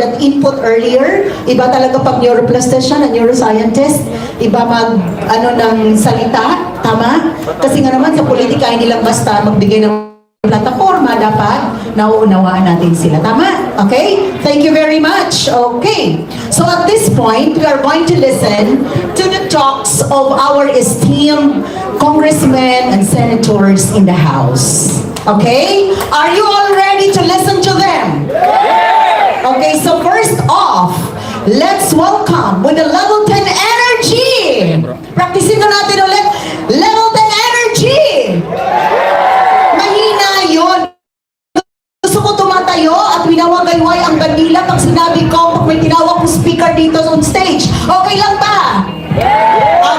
that input earlier. Iba talaga pag neuroplastician and neuroscientist. Iba mag, ng salita. Tama? Kasi nga naman sa politika, hindi lang basta magbigay ng plataforma, dapat nauunawaan natin sila. Tama? Okay? Thank you very much. Okay. So at this point, we are going to listen to the talks of our esteemed congressmen and senators in the House. Okay? Are you all ready to listen to them? Okay, so first off, let's welcome with a level 10 energy. Practicing na natin ulit. Level 10 energy. Mahina yun. Gusto ko tumatayo at winawagayway ang bandila pag sinabi ko, pag may tinawag ko speaker dito on stage. Okay lang ba?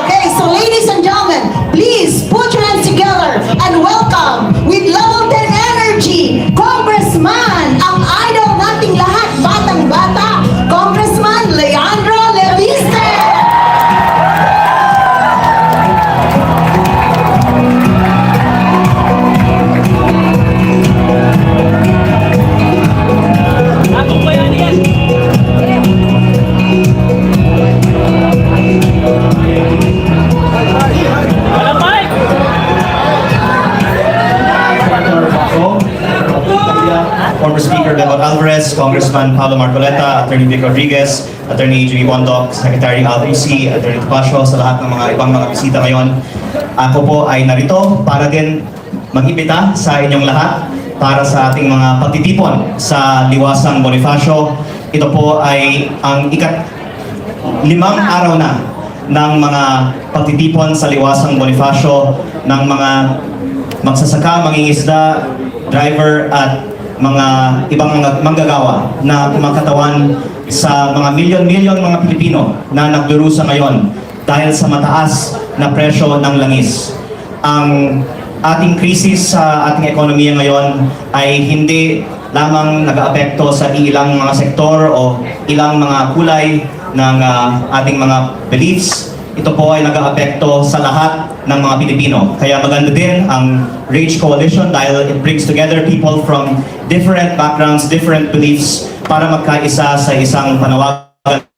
Okay, so ladies and gentlemen, please put your hands together and welcome with level 10 energy, Congressman, ang idol nating lahat, batang-bata, Congressman Leandro Leviste. Ako ba yan yan? Walang mic! Former Speaker Bebo Alvarez, Congressman Paulo Marcoleta, Attorney Vic Rodriguez, Attorney Jimmy Bondoc, Secretary Al Uzi, Attorney Topacio, sa lahat ng mga ibang mga bisita ngayon. Ako po ay narito para din mag-imbita sa inyong lahat para sa ating mga pagtitipon sa Liwasang Bonifacio. Ito po ay ang ika-5 araw na ng mga pagtitipon sa Liwasang Bonifacio ng mga magsasaka, mangingisda, driver at mga ibang mga manggagawa na kumakatawan sa mga milyon-milyon mga Pilipino na nagdurusa ngayon dahil sa mataas na presyo ng langis. Ang ating krisis sa ating ekonomiya ngayon ay hindi lamang nag-aapekto sa ilang mga sektor o ilang mga kulay ng ating mga beliefs. Ito po ay nag-aapekto sa lahat ng mga Pilipino. Kaya maganda din ang RAGE Coalition dahil it brings together people from different backgrounds, different beliefs para magkaisa sa isang panawagan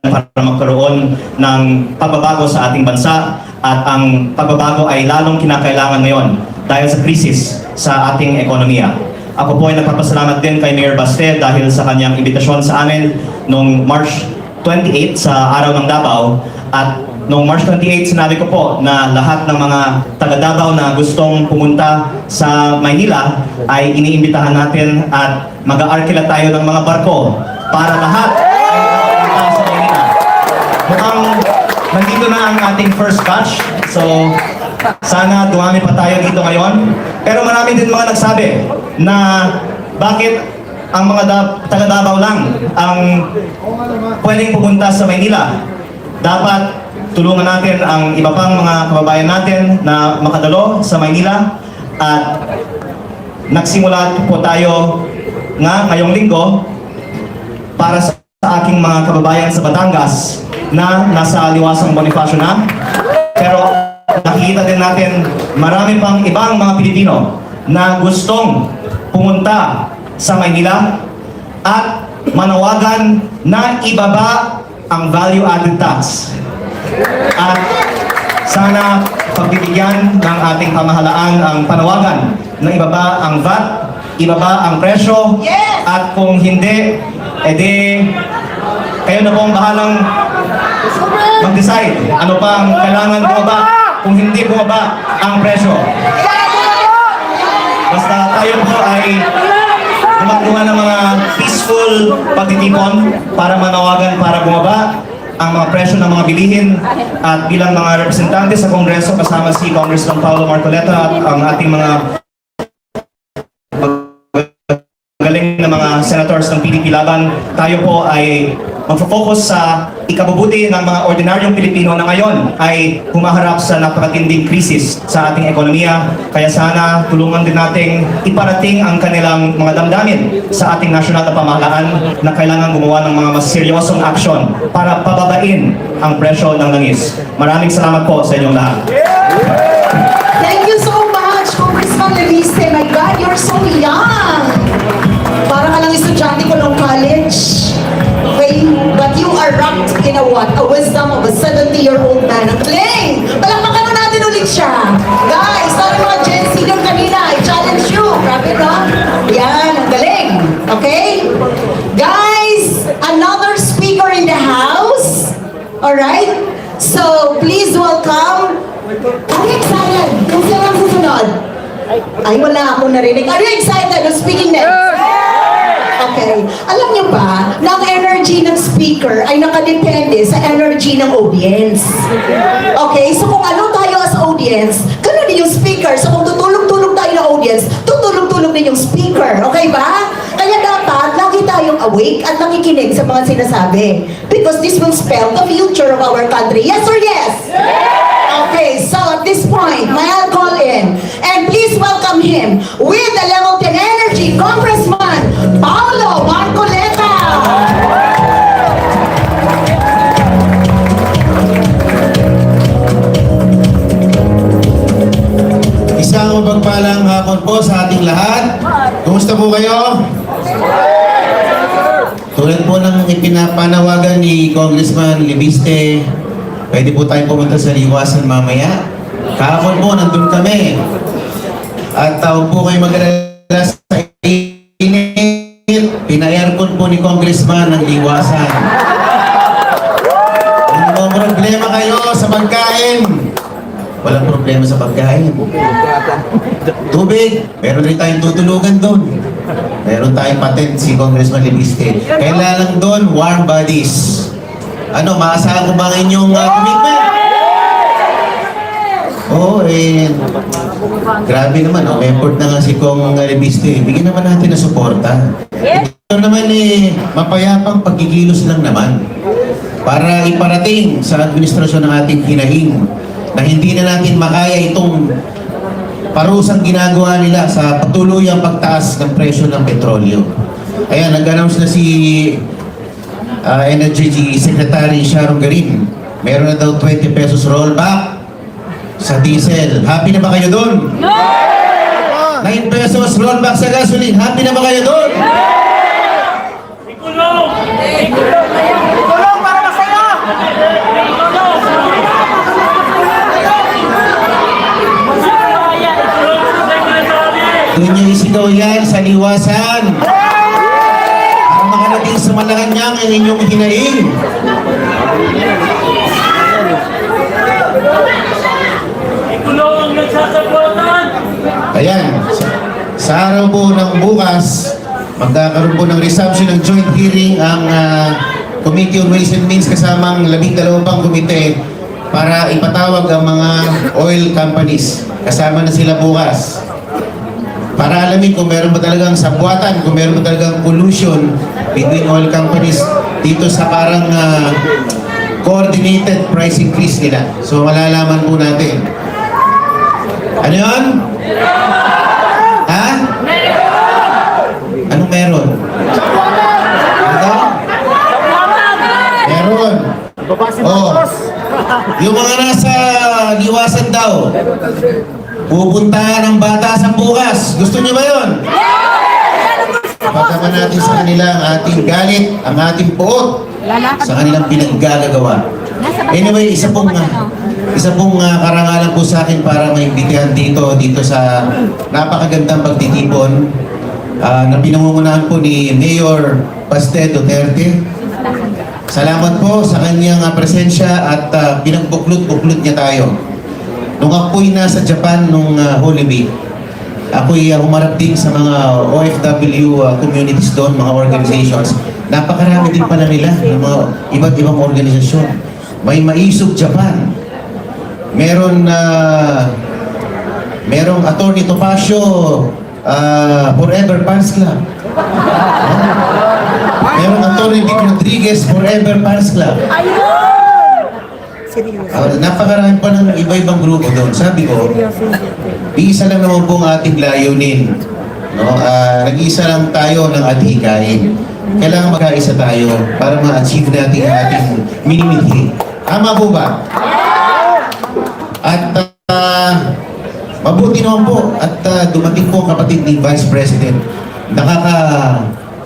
para magkaroon ng pagbabago sa ating bansa. At ang pagbabago ay lalong kinakailangan ngayon dahil sa krisis sa ating ekonomiya. Ako po ay nagpapasalamat din kay Mayor Baste dahil sa kanyang imbitasyon sa amin noong March 28 sa Araw ng Davao. At noong March 28, sinabi ko po na lahat ng mga taga Davao na gustong pumunta sa Maynila ay iniimbitahan natin at mag-aarkila tayo ng mga barko para lahat ay pumunta sa Maynila. Mukhang nandito na ang ating first batch, so sana dumami pa tayo dito ngayon. Pero marami din mga nagsabi na bakit ang mga taga Davao lang ang pwedeng pupunta sa Maynila. Dapat tulungan natin ang iba pang mga kababayan natin na makadalo sa Maynila. At nagsimula po tayo ngayong linggo para sa aking mga kababayan sa Batangas na nasa Liwasang Bonifacio na. Pero nakikita din natin marami pang ibang mga Pilipino na gustong pumunta sa Maynila at manawagan na ibaba ang value-added tax. At sana pagbibigyan ng ating pamahalaan ang panawagan na ibaba ang VAT, ibaba ang presyo, at kung hindi, edi kayo na po ang bahalang mag-decide ano pa ang kailangan bumaba kung hindi bumaba ang presyo. Basta tayo po ay gumagawa ng mga peaceful pagtitipon para manawagan para bumaba ang mga presyo ng mga bilihin. At bilang mga representante sa Kongreso kasama si Congressman Paulo Marcoleta at ang ating mga galing na mga senators ng PDP Laban, tayo po ay magfo-focus sa ikabubuti ng mga ordinaryong Pilipino na ngayon ay humaharap sa napakatinding krisis sa ating ekonomiya. Kaya sana tulungan din nating iparating ang kanilang mga damdamin sa ating nasyonal na pamahalaan na kailangan gumawa ng mga mas seryosong aksyon para pababain ang presyo ng langis. Maraming salamat po sa inyong lahat. Thank you so much, Congressman Leviste. My God, you're so young. Parang alang estudyante ko nung college. what? A wisdom of a 70-year-old man. Ang galing! Palakpakan na natin ulit siya. Guys, sabi mga Gen Z yung kanina, I challenge you. Grabe, no? Yan, ang galing. Okay? Guys, another speaker in the house. Alright? So, please welcome. Are you excited? Kung sino ang susunod? Ay, wala akong narinig. Are you excited? Who's speaking next? Okay. Alam niyo ba na ang energy ng speaker ay nakadepende sa energy ng audience? Okay? So kung ano tayo as audience, ganun din yung speaker. So kung tutulog-tulog tayo ng audience, tutulog-tulog din yung speaker. Okay ba? Kaya dapat lagi tayong awake at nakikinig sa mga sinasabi. Because this will spell the future of our country. Yes or yes? Okay, so at this point, may I'll call in. And please welcome him with the level 10 energy, Congressman Paulo Marcoleta. Isang mapagpalang hapon po sa ating lahat. Kumusta po kayo? Tulad po ng ipinapanawagan ni Congressman Libiste, pwede po tayong pumunta sa Liwasan mamaya. Kahapon po, nandun kami. At huwag po kayo mag-alala sa init. Pina-aircon po ni Congressman ng Liwasan. Kung may problema kayo sa pagkain, walang problema sa pagkain. Tubig, meron rin tayong tutulugan doon. Meron tayong patent si Congressman Libiste. Kailangan lang doon, warm bodies. Ano, maasahan ko ba ang inyong commitment? Oo, grabe naman, may effort na nga si Kong Libiste. Bigyan naman natin ng suporta. Ito naman mapayapang pagkikilos lang naman para iparating sa administrasyon ng ating hinaing na hindi na natin makaya itong parusang ginagawa nila sa patuluyang pagtaas ng presyo ng petrolyo. Ayan, nag-announce na si Energy Secretary Sharon Garin. Meron na daw 20 pesos rollback sa diesel. Happy na ba kayo doon? No! 9 pesos rollback sa gasoline. Happy na ba kayo doon? Ikulong! Tulong para masaya! Doon nyo isigaw yan sa Liwasan. Para makarating sa Malacanang ang inyong hinaing. Ikulong ang nagsasabuatan! Ayan, sa araw po ng bukas, magkakaroon po ng resumption ng joint hearing ang Committee on Ways and Means kasamang 12 pang komite para ipatawag ang mga oil companies. Kasama na sila bukas. Para alamin kung meron ba talagang sabwatan, kung meron ba talagang collusion between oil companies dito sa parang coordinated price increase nila. So malalaman po natin. Ano yun? Ha? Anong meron? Ano? Meron. Oh. Yung mga nasa Liwasan daw, pupuntahan ng batasan bukas. Gusto niyo ba yun? Pagkaman natin sa kanila ang ating galit, ang ating puot, sa kanilang pinaggagawa. Anyway, isa pong karangalan po sa akin para maimbitahan dito sa napakagandang pagtitipon na pinangungunahan po ni Mayor Baste Duterte. Salamat po sa kanyang presensya at pinagbuklod-buklod niya tayo. Nung ako'y nasa Japan nung Holy Week, ako'y humarap din sa mga OFW communities doon, mga organizations. Napakarami din pala nila ng mga iba't ibang organisasyon. May Maisog Japan. Merong Attorney Topacio Forever Fans Club. Merong Attorney Vic Rodriguez Forever Fans Club. Napakarami pa ng iba-ibang grupo doon. Sabi ko, isa lang naman po ang ating layunin. No? Nag-iisa lang tayo ng adhikain. Kailangan magkaisa tayo para ma-achieve natin ang ating minimithi. Tama po ba? At mabuti naman po at dumating po ang kapatid ni Vice President.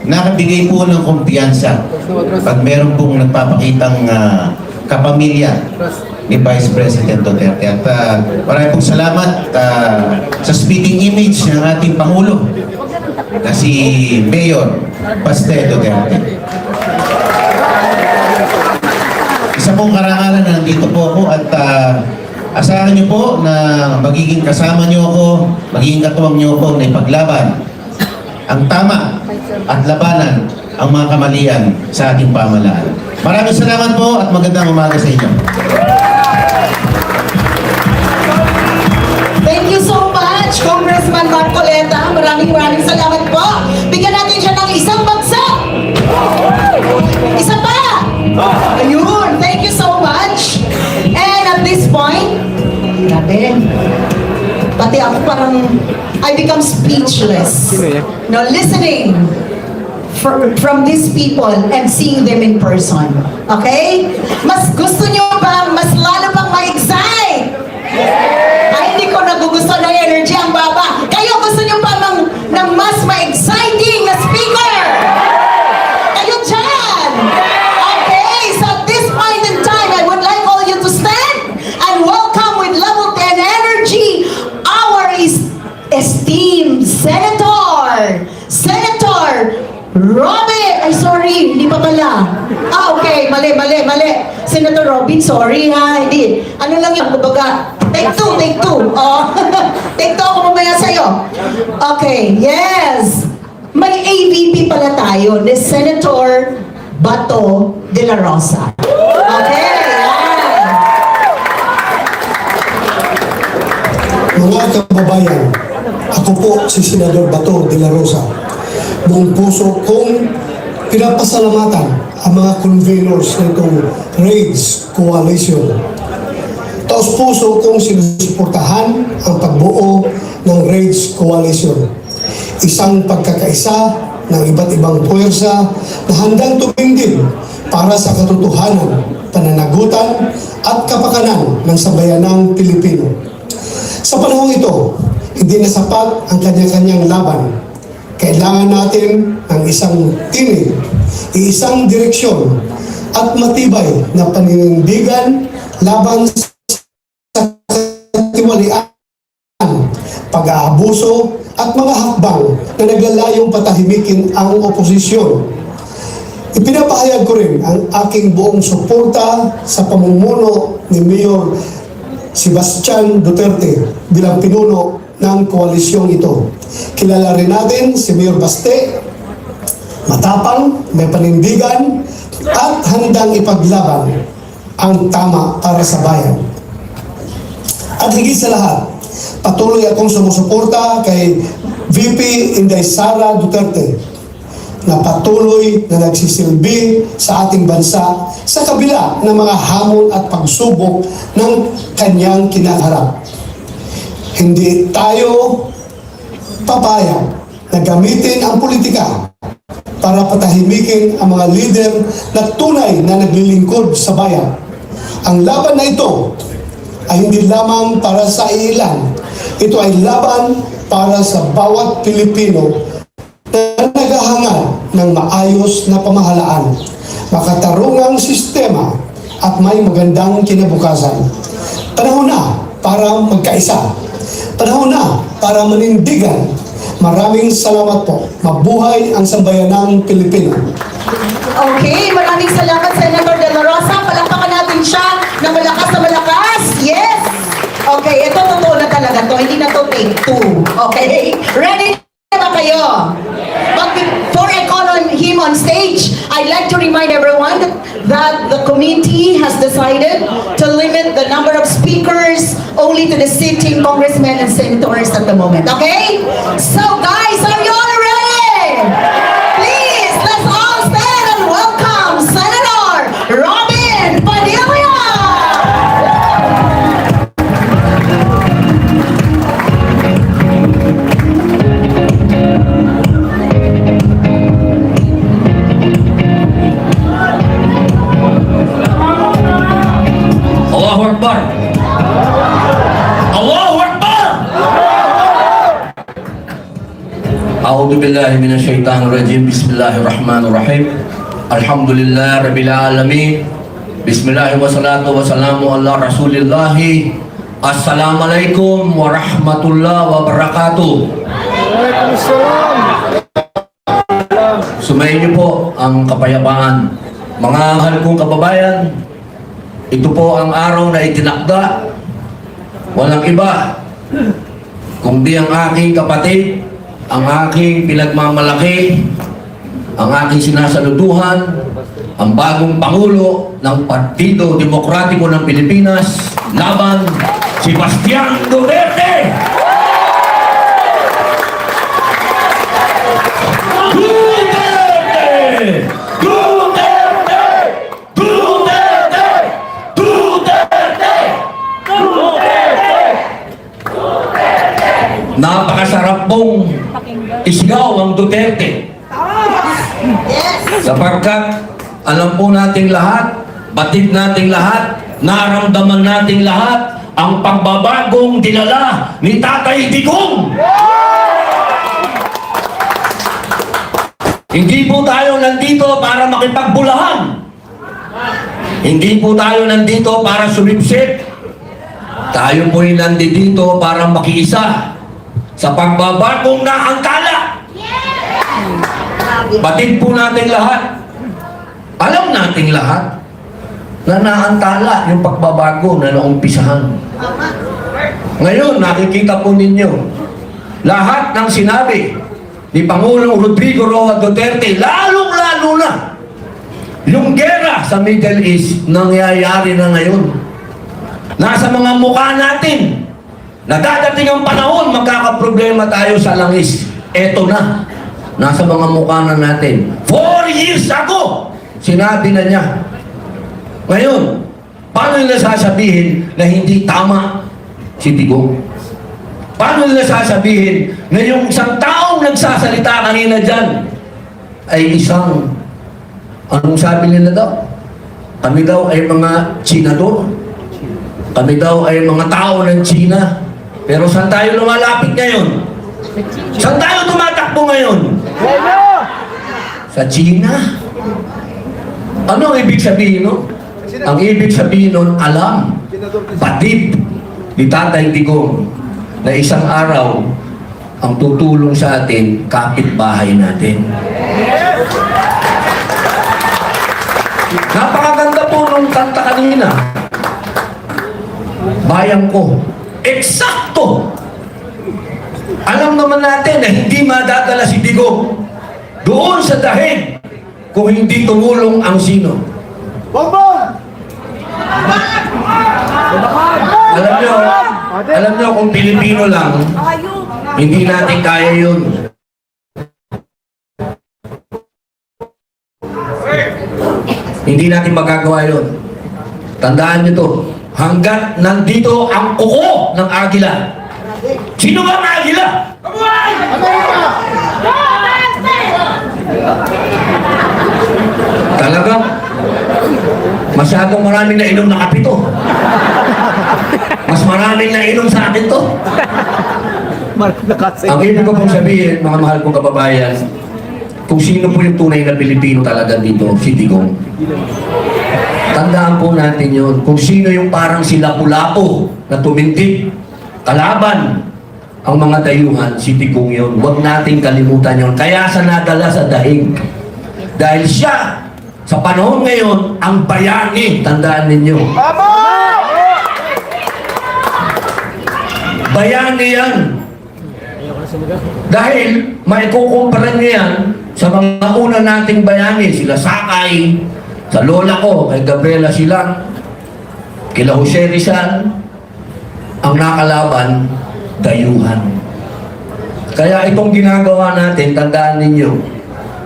nakabigay po ng kumpiyansa pag meron pong nagpapakitang kapamilya ni Vice President Duterte. At maraming pong salamat sa speaking image ng ating Pangulo na si Mayor Baste Duterte. Isa pong karangalan na nandito po ako at asahan niyo po na magiging kasama niyo ako, magiging katuwang niyo ako na ipaglaban ang tama at labanan ang mga kamalian sa ating pamahalaan. Maraming salamat po at magandang umaga sa inyo. Thank you so much, Congressman Marcoleta. Maraming salamat po. Bigyan natin siya ng isang bagsak. Isa pa. Ayun, thank you so much. And at this point, grabe, pati ako parang, I become speechless. No, listening from these people and seeing them in person. Okay? Mas gusto nyo bang mas lalo pang ma-excite? Ay, hindi ko nagugustuhan ng energy ang baba. Kayo gusto nyo pa ng mas ma-exciting na speaker? Kayo dyan! Okay, so at this point in time, I would like all you to stand and welcome with level 10 energy our esteemed Senator Robin! Ay, sorry, hindi pa pala. Okay, mali. Senator Robin, sorry ha, hindi. Ano lang yun, kumbaga, take two. Oh, take two ako mamaya sa'yo. Okay, yes. May AVP pala tayo, ni Senator Bato de la Rosa. Okay, yan. Mga kababayan, ako po si Senador Bato de la Rosa. Buong puso kong pinapasalamatan ang mga conveners nitong RAIDS Coalition. Taos puso kong sinusuportahan ang pagbuo ng RAIDS Coalition. Isang pagkakaisa ng iba't ibang puwersa na handang tumindig para sa katotohanan, pananagutan at kapakanan ng sambayanang Pilipino. Sa panahong ito, hindi na sapat ang kanya-kanyang laban. Kailangan natin ng isang tinig, isang direksyon at matibay na paninindigan laban sa katiwalian, pag-aabuso at mga hakbang na naglalayong patahimikin ang oposisyon. Ipinapahayag ko rin ang aking buong suporta sa pamumuno ni Mayor Sebastian Duterte bilang pinuno ng koalisyong ito. Kilala rin natin si Mayor Baste, matapang, may panindigan, at handang ipaglaban ang tama para sa bayan. At higit sa lahat, patuloy akong sumusuporta kay VP Inday Sara Duterte na patuloy na nagsisilbi sa ating bansa sa kabila ng mga hamon at pagsubok ng kanyang kinaharap. Hindi tayo papayag na gamitin ang politika para patahimikin ang mga lider na tunay na naglilingkod sa bayan. Ang laban na ito ay hindi lamang para sa ilan. Ito ay laban para sa bawat Pilipino na naghahangad ng maayos na pamahalaan, makatarungang sistema at may magandang kinabukasan. Panahon na para magkaisa. Panahon na para manindigan. Maraming salamat po. Mabuhay ang sambayanang Pilipino. Okay, maraming salamat Senator De La Rosa. Palakpakan natin siya na malakas. Yes! Okay, ito totoo na talaga to. Hindi na to take two. Okay? Ready na ba kayo? But before I call on him on stage, I'd like to remind everyone that the committee has decided to limit the number of speakers only to the sitting congressmen and senators at the moment. Okay? So guys, are you all ready? Please, let's all stand and welcome Senator Robin Padilla! Allahu Akbar! Allahu Akbar! أعوذ بالله من الشيطان الرجيم بسم الله الرحمن الرحيم الحمد لله رب العالمين بسم الله والصلاة والسلام على رسول الله Assalamualaikum warahmatullahi wabarakatuh. Sumayin niyo po ang kapayapaan. Mga mahal kong kababayan, ito po ang araw na itinakda. Walang iba kundi ang aking kapatid, ang aking pinagmamalaki, ang aking sinasaluduhan, ang bagong Pangulo ng Partido Demokratiko ng Pilipinas, laban si Bastian Duterte! Duterte! Duterte! Duterte! Duterte! Duterte! Napakasarap pong isigaw ang Duterte. Sapagkat alam po nating lahat, batid nating lahat, naramdaman nating lahat ang pagbabagong dinala ni Tatay Digong. Hindi po tayo nandito para makipagbulahan. Hindi po tayo nandito para sumipsip. Tayo po'y nandito para makiisa sa pagbabagong naangkala. Batid po natin lahat. Alam nating lahat na naantala yung pagbabago na naumpisahan. Ngayon, nakikita po ninyo, lahat ng sinabi ni Pangulong Rodrigo Roa Duterte, lalong-lalo na yung gera sa Middle East, nangyayari na ngayon. Nasa mga mukha natin, nadadating ang panahon, magkakaproblema tayo sa langis. Eto na, nasa mga mukha na natin. 4 years ago, sinabi na niya. Ngayon, paano nila sasabihin na hindi tama si Digong? Paano nila sasabihin na yung isang taong nagsasalita kanina dyan ay isang, anong sabi nila daw? Kami daw ay mga Chinador. Kami daw ay mga tao ng China. Pero saan tayo lumalapit ngayon? Saan tayo tumatakbo ngayon? Sa China. Ano ang ibig sabihin nun? Ang ibig sabihin nun, alam, batid ni Tatay Digong na isang araw ang tutulong sa atin, kapitbahay natin. Napakaganda po nung kanta kanina. Bayan ko. Eksakto! Alam naman natin na hindi madadala si Digong doon sa dahig kung hindi tumulong ang sino. Alam nyo kung Pilipino lang, hindi natin kaya yun. Hindi natin magagawa yun. Tandaan nyo to, hanggat nandito ang kuko ng agila. Sino ba ang agila? Talagang masyadong maraming nainom na kape to. Mas maraming nainom sa akin to. Ang ibig ko pong sabihin, mga mahal kong kababayan, kung sino po yung tunay na Pilipino talaga dito, si Digong. Tandaan po natin yun. Kung sino yung parang si Lapu-Lapu na tumindig, kalaban ang mga dayuhan, si Digong yun. Huwag nating kalimutan yun. Kaya sa nadala sa dahig. Dahil siya, sa panahon ngayon, ang bayani. Tandaan ninyo. Bayani yan. Dahil maikukumpara niya yan sa mga una nating bayani. Sila Sakay, sa lola ko, kay Gabriela Silang, kila Jose Rizal, ang nakalaban, dayuhan. Kaya itong ginagawa natin, tandaan ninyo,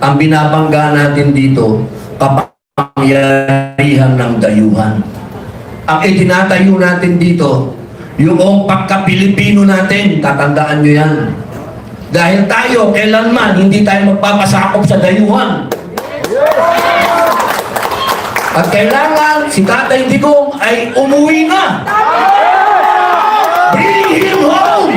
ang binabangga natin dito, kapangyarihan ng dayuhan. Ang itinatayo natin dito, yung pagka-Pilipino natin, tatandaan nyo yan. Dahil tayo, kailanman, hindi tayo magpapasakop sa dayuhan. At kailangan si Tatay Digong ay umuwi na. Bring him home!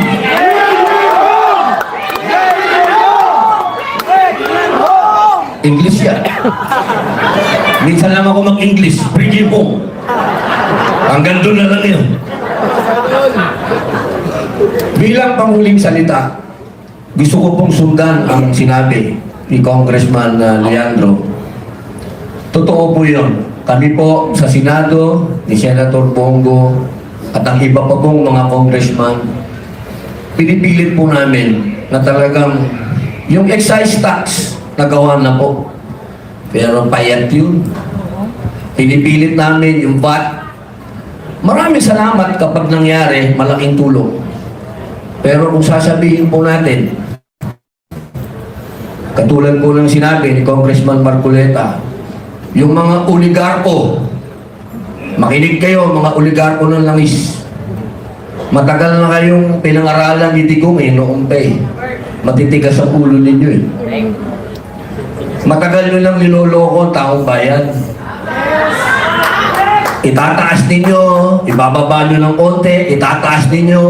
Minsan lang ako mag-English, bring home. Hanggang doon na lang yun. Bilang panghuling salita, gusto ko pong sundan ang sinabi ni Congressman Leandro. Totoo po yun. Kami po sa Senado, ni Senator Bongo, at ang iba pa pong mga congressman, pinipilit po namin na talagang yung excise tax nagawa na po. Pero payat yun. Pinipilit namin yung VAT. Maraming salamat kapag nangyari, malaking tulong. Pero kung sasabihin po natin, katulad po ng sinabi ni Congressman Marcoleta, yung mga oligarko, makinig kayo, mga oligarko ng langis. Matagal na kayong pinangaralan ni Digong noong pa eh. Matitigas ang ulo ninyo eh. Matagal nyo lang niloloko ang taong bayan. Itataas ninyo, ibababa nyo ng konti, itataas ninyo.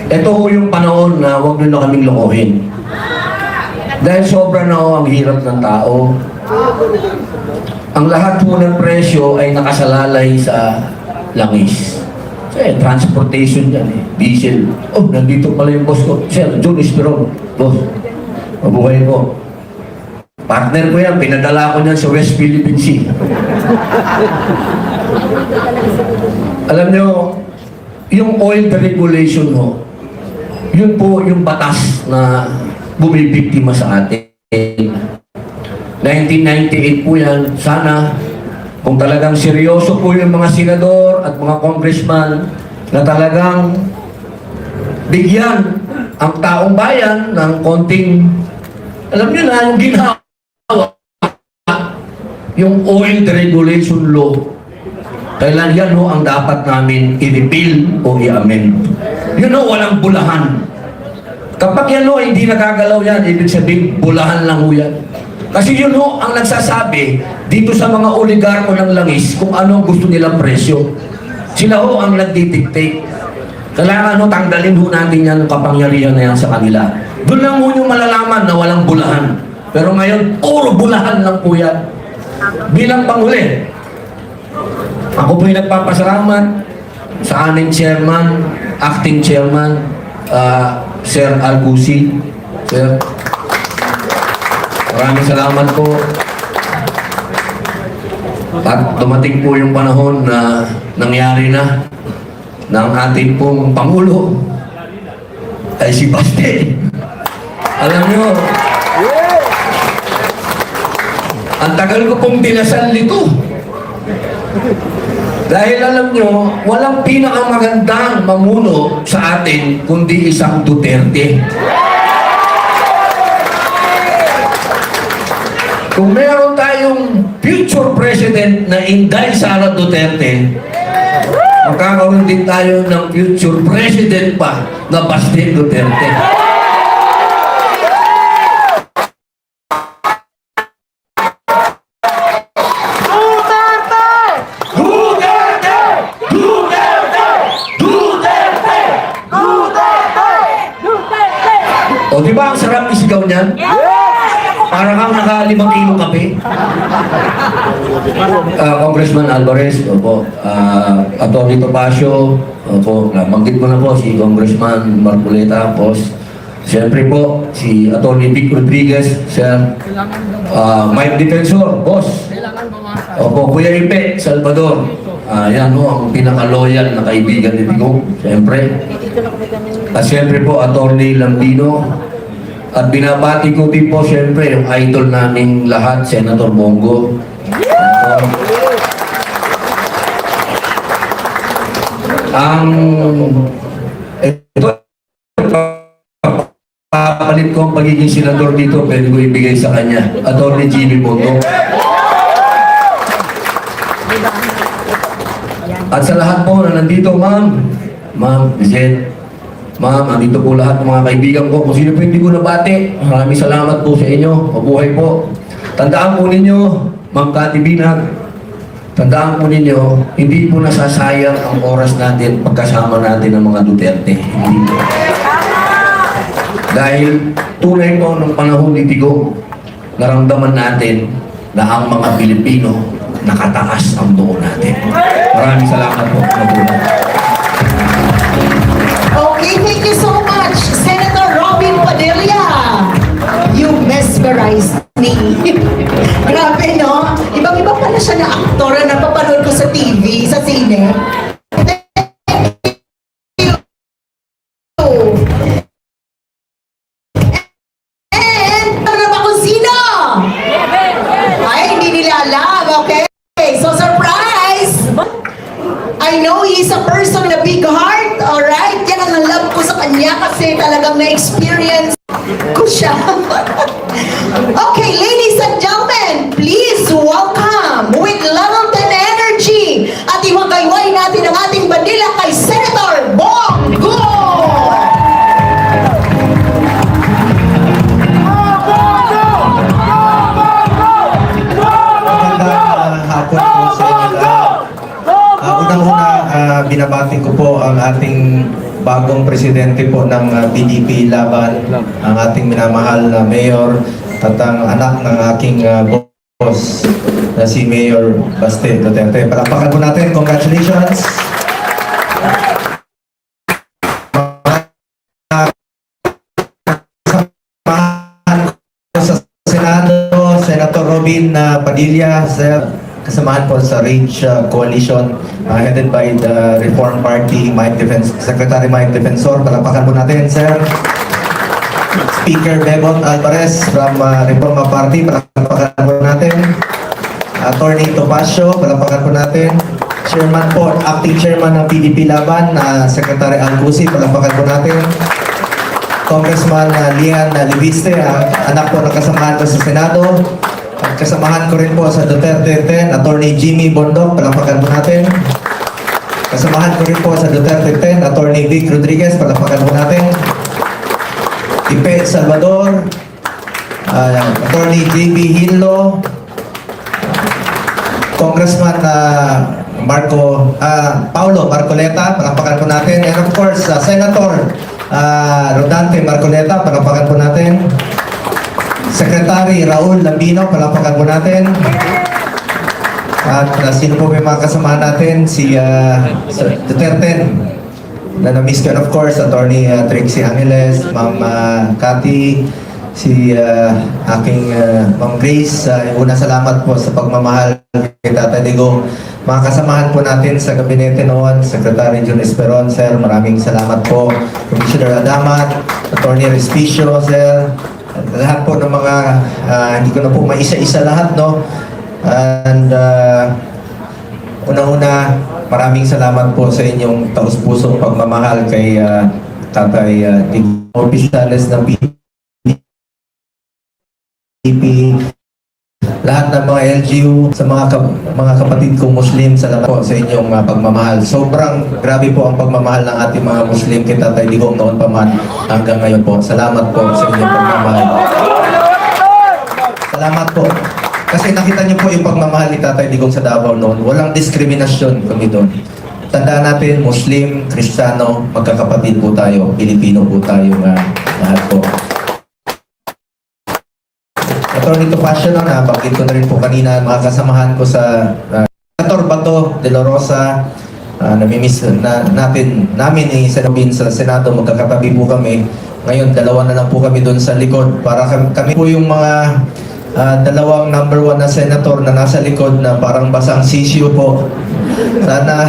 Ito ho yung panahon na huwag nyo na kaming lokohin. Dahil sobra na ho ang hirap ng tao. Ang lahat po ng presyo ay nakasalalay sa langis. Kasi transportation yan eh, diesel. Oh, nandito pala yung boss ko. Sir, John Esperon. Boss, mabuhay po. Partner ko yan, pinadala ko niyan sa West Philippine Sea. Alam nyo, yung oil deregulation ho, yun po yung batas na bumibiktima sa atin. 1998 po yan. Sana, kung talagang seryoso po yung mga senador at mga congressman na talagang bigyan ang taong bayan ng konting, alam nyo na, yung ginawa, yung oil deregulation law, kailan yan ho ang dapat namin i-repeal o i-amend. Yun ho, walang bulahan. Kapag yan ho, hindi nakagalaw yan, ibig sabihin, bulahan lang ho yan. Kasi yun ho, ang nagsasabi dito sa mga oligarko ng langis kung ano gusto nilang presyo. Sila ho ang nagdidictate. Kailangan ho, tanggalin ho natin yan ang kapangyarihan na yan sa kanila. Doon lang ho yung malalaman na walang bulahan. Pero ngayon, puro bulahan lang po yan. Bilang panghuli, ako po yung nagpapasalamat sa aming chairman, acting chairman, Sir Algusi. Sir, maraming salamat po. At dumating po yung panahon na nangyari na ng ating pong Pangulo ay si Baste. Alam nyo, ang tagal ko pong dinasal nito. Dahil alam nyo, walang pinakamagandang mamuno sa atin kundi isang Duterte. Kung meron tayong future president na Inday Sara Duterte, magkakaroon din tayo ng future president pa na Baste Duterte. O di ba ang sarap isigaw niyan? Para kang naka 5 kilo kape. Congressman Alvarez, opo. Atty. Topacio, opo. Nabanggit ko na po si Congressman Marcoleta, boss. Siyempre po, si Atty. Vic Rodriguez, sir. Mike Defensor, boss. Opo, Kuya Ipe, Salvador. Yan ho, ang pinaka-loyal na kaibigan ni Digong, siyempre. At siyempre po, Atty. Lambino. At binabati ko din po siyempre yung idol naming lahat, Senator Bongo. Ito, papalit ko ang pagiging senador dito, pwede ko ibigay sa kanya. Atty. Jimmy Bongo. At sa lahat po na nandito, Ma'am Lizette, Ma'am, andito po lahat ng mga kaibigan ko. Kung sino po hindi ko nabati, maraming salamat po sa inyo. Mabuhay po. Tandaan po ninyo, Ma'am Cathy Binag, tandaan po ninyo, hindi po nasasayang ang oras natin pagkasama natin ng mga Duterte. Hindi po. Dahil tunay po ng panahon ni Digong, naramdaman natin na ang mga Pilipino nakataas ang noo natin. Maraming salamat po. Mabuhay. Okay, thank you so much, Senator Robin Padilla. You mesmerized me. Grabe, no? Ibang-iba pala siya na aktor na napapanood ko sa TV, sa sine. And, ano ba kung sino? Ay, hindi nila alam, okay? So, surprise! I know he's a person with a big heart, alright? Yan ang alam ko sa kanya kasi talagang na-experience ko siya. Okay, ladies and gentlemen, please welcome with love and energy at iwagayway natin ang ating bandila kay Senator Bongo! Magandang hapon po sa inyo lahat. Unang-una, binabati ko po ang ating bagong presidente po ng PDP Laban, ang ating minamahal na mayor at ang anak ng aking boss na si Mayor Baste Duterte. Palakpakan po natin. Congratulations! Sa Senado, Senator Robin Padilla, kasamahan po sa Rage Coalition headed by the Reform Party, Secretary Mike Defensor. Palakpakan po natin, sir. Speaker Bebon Alvarez from Reforma Party. Palakpakan po natin. Attorney Topacio. Palakpakan po natin. Chairman po, Acting Chairman ng PDP Laban, Secretary Alcusi. Palakpakan po natin. Congressman Lian Libiste, anak po ng kasamahan ko sa Senado. At kasamahan ko rin po sa Duterte 10, Attorney Jimmy Bondok, palakpakan po natin. Kasamahan ko rin po sa Duterte 10, Attorney Vic Rodriguez, palakpakan po natin. Ipe Salvador, Attorney JB Hinlo, Congressman Paulo Marcoleta, palakpakan po natin. And of course, Senator Rodante Marcoleta, palakpakan po natin. Secretary Raul Lambino, palakpakan po natin. At sino po may mga kasama natin? Si Duterte, na na-miss ko, of course, Attorney Trixie Angeles, Ma'am Cathy, si aking Ma'am Grace. Una salamat po sa pagmamahal kay Tata Digong. Mga kasamahan po natin sa gabinete noon, Secretary Jun Esperon, sir, maraming salamat po. Commissioner Adamat, Attorney Respicio, sir, lahat po ng mga, hindi ko na po maisa-isa lahat, no? And una-una, maraming salamat po sa inyong taus-pusong pagmamahal kay Tatay Digong. Opisales ng PDP, lahat ng mga LGU, sa mga kapatid kong Muslim, salamat po sa inyong pagmamahal. Sobrang grabe po ang pagmamahal ng ating mga Muslim kay Tatay Digong noon pa man hanggang ngayon po. Salamat po sa inyong pagmamahal. Salamat po. Kasi nakita niyo po yung pagmamahal ni Tatay Digong sa Davao noon. Walang diskriminasyon kami doon. Tandaan natin, Muslim, Kristiyano, magkakapatid po tayo. Pilipino po tayo lahat po. Attorney Topacio na bakit ko na rin po kanina mga kasamahan ko sa Senator Bato de la Rosa, namimiss namin ni Senobin sa Senado, magkakatabi po kami. Ngayon, dalawa na lang po kami doon sa likod para kami po yung mga dalawang number 1 na senator na nasa likod na parang basang sisyo po. Sana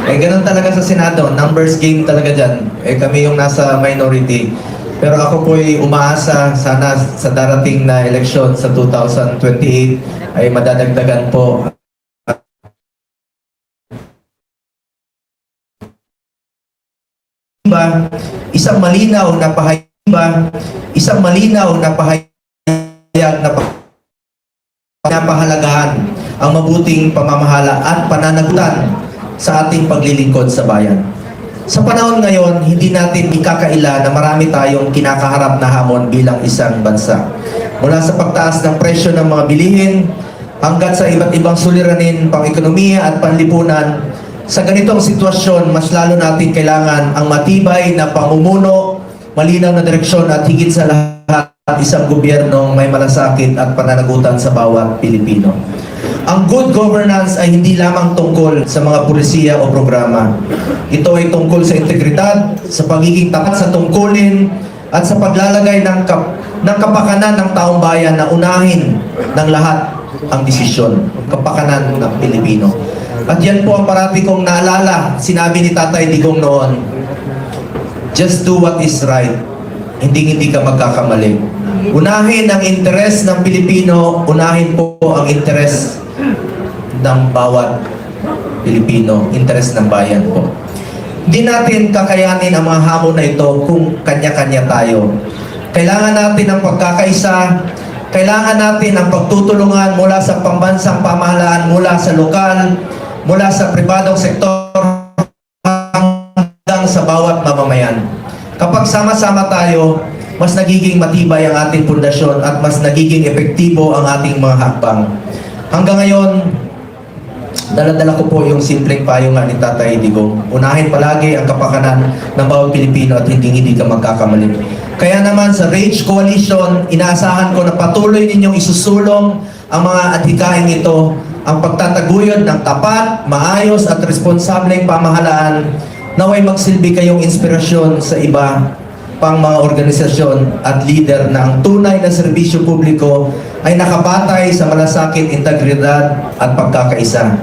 ganun talaga sa Senado, numbers game talaga dyan. Kami yung nasa minority. Pero ako po'y umaasa sana sa darating na eleksyon sa 2028 ay madadagdagan po isang malinaw na pahayag na pinapahalagahan ang mabuting pamamahala at pananagutan sa ating paglilingkod sa bayan. Sa panahon ngayon, hindi natin ikakaila na marami tayong kinakaharap na hamon bilang isang bansa. Mula sa pagtaas ng presyo ng mga bilihin, hanggat sa iba't ibang suliranin, pang-ekonomiya at panlipunan, sa ganitong sitwasyon, mas lalo natin kailangan ang matibay na pamumuno, malinaw na direksyon at higit sa lahat, isang gobyernong may malasakit at pananagutan sa bawat Pilipino. Ang good governance ay hindi lamang tungkol sa mga pulisiya o programa. Ito ay tungkol sa integridad, sa pagiging tapat sa tungkulin, at sa paglalagay ng kapakanan ng taong bayan na unahin ng lahat ang desisyon, kapakanan ng Pilipino. At yan po ang parati kong naalala, sinabi ni Tatay Digong noon, just do what is right, hindi ka magkakamali. Unahin ang interes ng Pilipino, unahin po ang interes ng bawat Pilipino, interes ng bayan po. Hindi natin kakayanin ang mga hamon na ito kung kanya-kanya tayo. Kailangan natin ang pagkakaisa, kailangan natin ang pagtutulungan mula sa pambansang pamahalaan, mula sa lokal, mula sa pribadong sektor, hanggang sa bawat mamamayan. Kapag sama-sama tayo, mas nagiging matibay ang ating pundasyon at mas nagiging epektibo ang ating mga hakbang. Hanggang ngayon, dala-dala ko po yung simpleng payo nga ni Tatay Digong. Unahin palagi ang kapakanan ng bawat Pilipino at hindi ka magkakamali. Kaya naman sa Rage Coalition, inaasahan ko na patuloy ninyong isusulong ang mga adhikain ito, ang pagtataguyod ng tapat, maayos at responsableng pamahalaan, naway magsilbi kayong inspirasyon sa iba pang mga organisasyon at leader na ang tunay na serbisyo publiko ay nakabatay sa malasakit, integridad at pagkakaisa.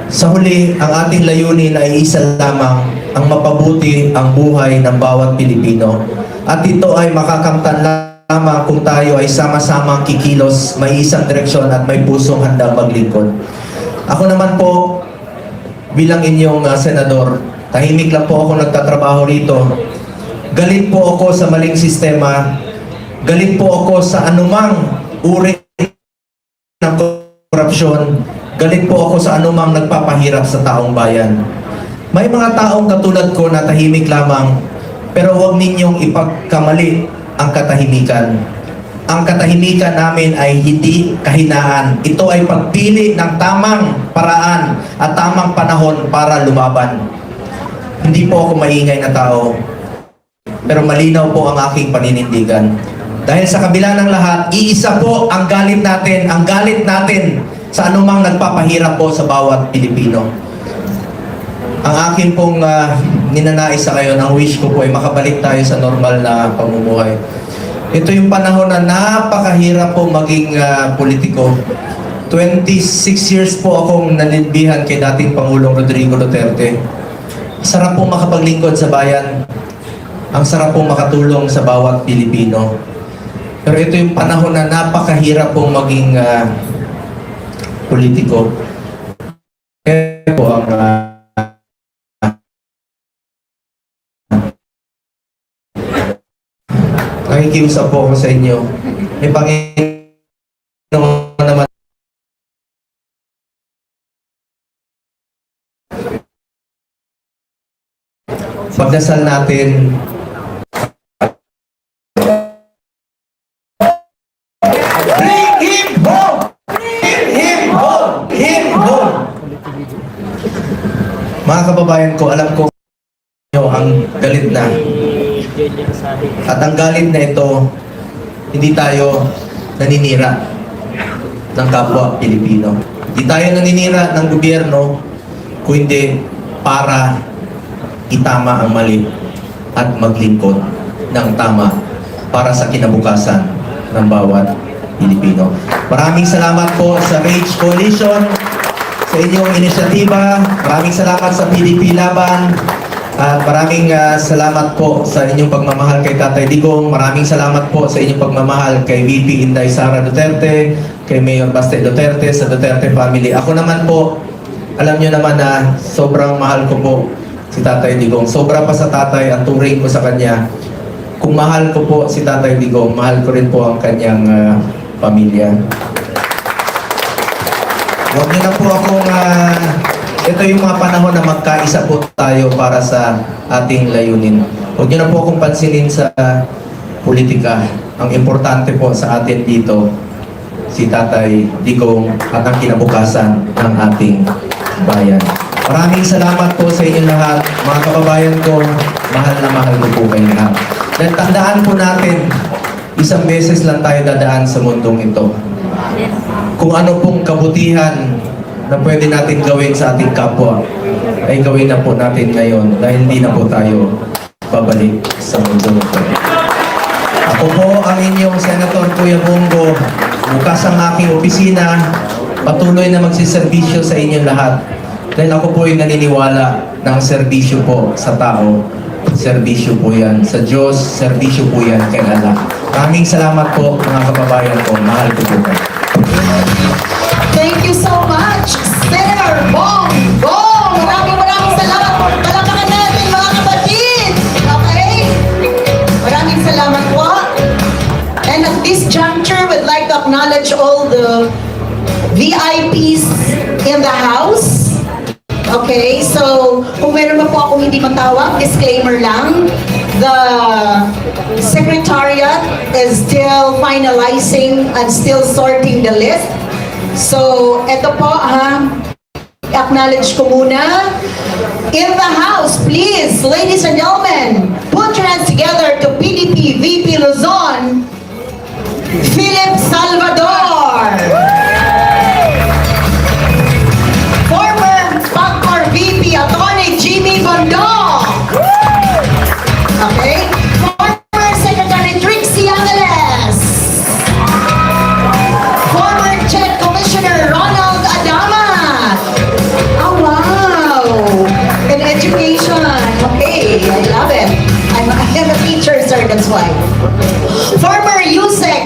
Sa huli, ang ating layunin ay isa lamang, ang mapabuti ang buhay ng bawat Pilipino. At ito ay makakamtan lamang kung tayo ay sama-samang kikilos, may isang direksyon at may pusong handang maglingkod. Ako naman po, bilang inyong senador, tahimik lang po ako nagtatrabaho rito. Galit po ako sa maling sistema. Galit po ako sa anumang uri ng korupsyon. Galit po ako sa anumang nagpapahirap sa taong bayan. May mga taong katulad ko na tahimik lamang, pero huwag ninyong ipagkamali ang katahimikan. Ang katahimikan namin ay hindi kahinaan. Ito ay pagpili ng tamang paraan at tamang panahon para lumaban. Hindi po ako maingay na tao, pero malinaw po ang aking paninindigan. Dahil sa kabila ng lahat, iisa po ang galit natin sa anumang nagpapahirap po sa bawat Pilipino. Ang akin pong ninanais sa kayo, ang wish ko po ay makabalik tayo sa normal na pamumuhay. Ito yung panahon na napakahirap po maging politiko. 26 years po akong nanindihan kay dating Pangulong Rodrigo Duterte. Sarap po makapaglingkod sa bayan. Ang sarap pong makatulong sa bawat Pilipino. Pero ito yung panahon na napakahirap pong maging politiko. Kaya po ang nakikiusap po ako sa inyo. May Panginoon naman pagdasal natin bring him home! Bring him home! Him home! Mga kababayan ko, alam ko ang galit na. At ang galit na ito, hindi tayo naninira ng kapwa Pilipino. Hindi tayo naninira ng gobyerno, kundi para itama ang mali at maglingkod ng tama para sa kinabukasan ng bawat Pilipino. Maraming salamat po sa Rage Coalition, sa inyong inisyatiba. Maraming salamat sa PDP Laban. At maraming salamat po sa inyong pagmamahal kay Tatay Digong. Maraming salamat po sa inyong pagmamahal kay VP Inday Sara Duterte, kay Mayor Baste Duterte, sa Duterte family. Ako naman po, alam nyo naman na sobrang mahal ko po si Tatay Digong. Sobra pa sa tatay ang turing ko sa kanya. Kung mahal ko po si Tatay Digong, mahal ko rin po ang kanyang pamilya. Huwag niyo na po akong ito yung mga panahon na magkaisa po tayo para sa ating layunin. Huwag niyo na po akong pansinin sa politika. Ang importante po sa atin dito, si Tatay Digong at ang kinabukasan ng ating bayan. Maraming salamat po sa inyo lahat. Mga kababayan ko, mahal na mahal ko po kayo lahat. Dan tandaan po natin, isang beses lang tayo dadaan sa mundong ito. Kung ano pong kabutihan na pwede natin gawin sa ating kapwa, ay gawin na po natin ngayon dahil hindi na po tayo babalik sa mundo ito. Ako po ang inyong Senator Kuya Bongo, bukas ang aking opisina, patuloy na magsiservisyo sa inyong lahat. Dahil ako po ay naniniwala ng serbisyo po sa tao. Serbisyo po yan sa Diyos, serbisyo po yan kay Allah. Maraming salamat po mga kababayan ko. Mahal ko po kayo. Thank you so much, Senator Bong! Maraming salamat. Palakpakan natin mga kapatid! Okay? Maraming salamat po. And at this juncture, we'd like to acknowledge all the VIPs in the house. Okay, so kung meron pa po akong hindi matawag, disclaimer lang, the Secretariat is still finalizing and still sorting the list. So, eto po acknowledge ko muna. In the house, please, ladies and gentlemen, put your hands together to PDP VP Luzon, Philip Salvador. Former PAGCOR VP, Atty. Jimmy Bondok. Okay? Former Secretary Trixie Angeles. Former CHED Commissioner Ronald Adama. Oh, wow. In education. Okay, I love it. I'm a teacher, sir, that's why. Former USEC,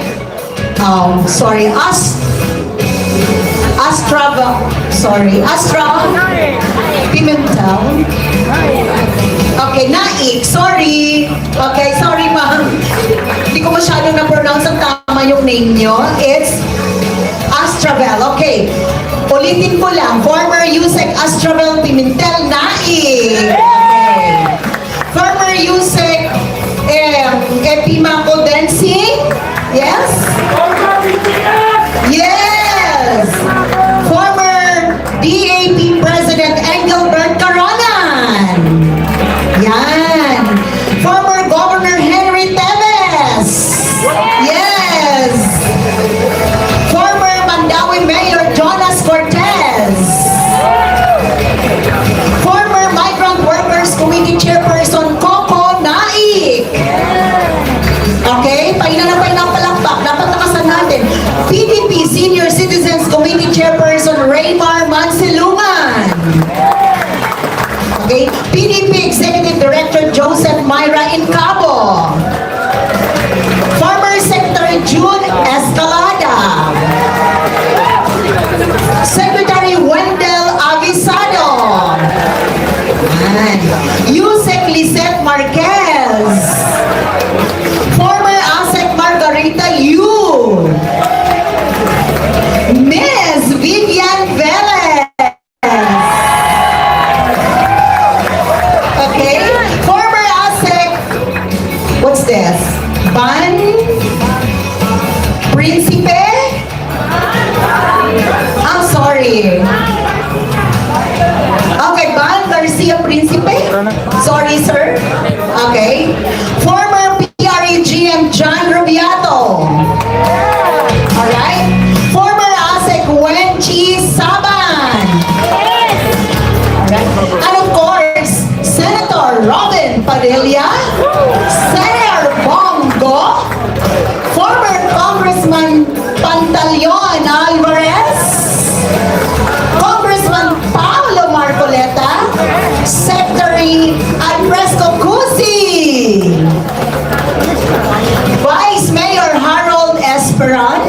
Astra Pimentel. Okay, Naik, sorry. Okay, sorry ma'am. Hindi ko masyado na-pronounce ang tama yung name nyo. It's Astravel. Okay. Ulitin ko lang. Former USEC Astravel Pimentel Naik. Okay. Former USEC Epimaco Dancing. Yes? Yes! Former DAP President Engelbert Caronan. Yan. Former Governor Henry Teves. Yes. Former Mandawi Mayor Jonas Cortez. Former Migrant Workers Committee Chairperson Coco Naik. Okay, paina ng palakpak. Dapat nakasan natin. PDP Senior Citizens Committee Chairperson Raymar Mansiluman. Okay, PDP Executive Director Joseph Myra Incabo. Former Secretary June Escalada. Secretary Wendell Avisado. Yusek Lisette Marquez. Former ASEC Margarita Yu. Miss Vivian Velez. Okay. Former ASEC, what's this? Ban Principe? I'm sorry. Okay, Ban Garcia Principe? Sorry, sir. Okay. Former PREGM John Rubiato. Alright. Former ASEC Wenchi Saban. Alright. And of course, Senator Robin Padilla. Senator Bongo. Former Congressman Pantaleon Alvarez. Congressman Paulo Marcoleta. Secretary Alfresco Cusi. Vice Mayor Harold Esperan.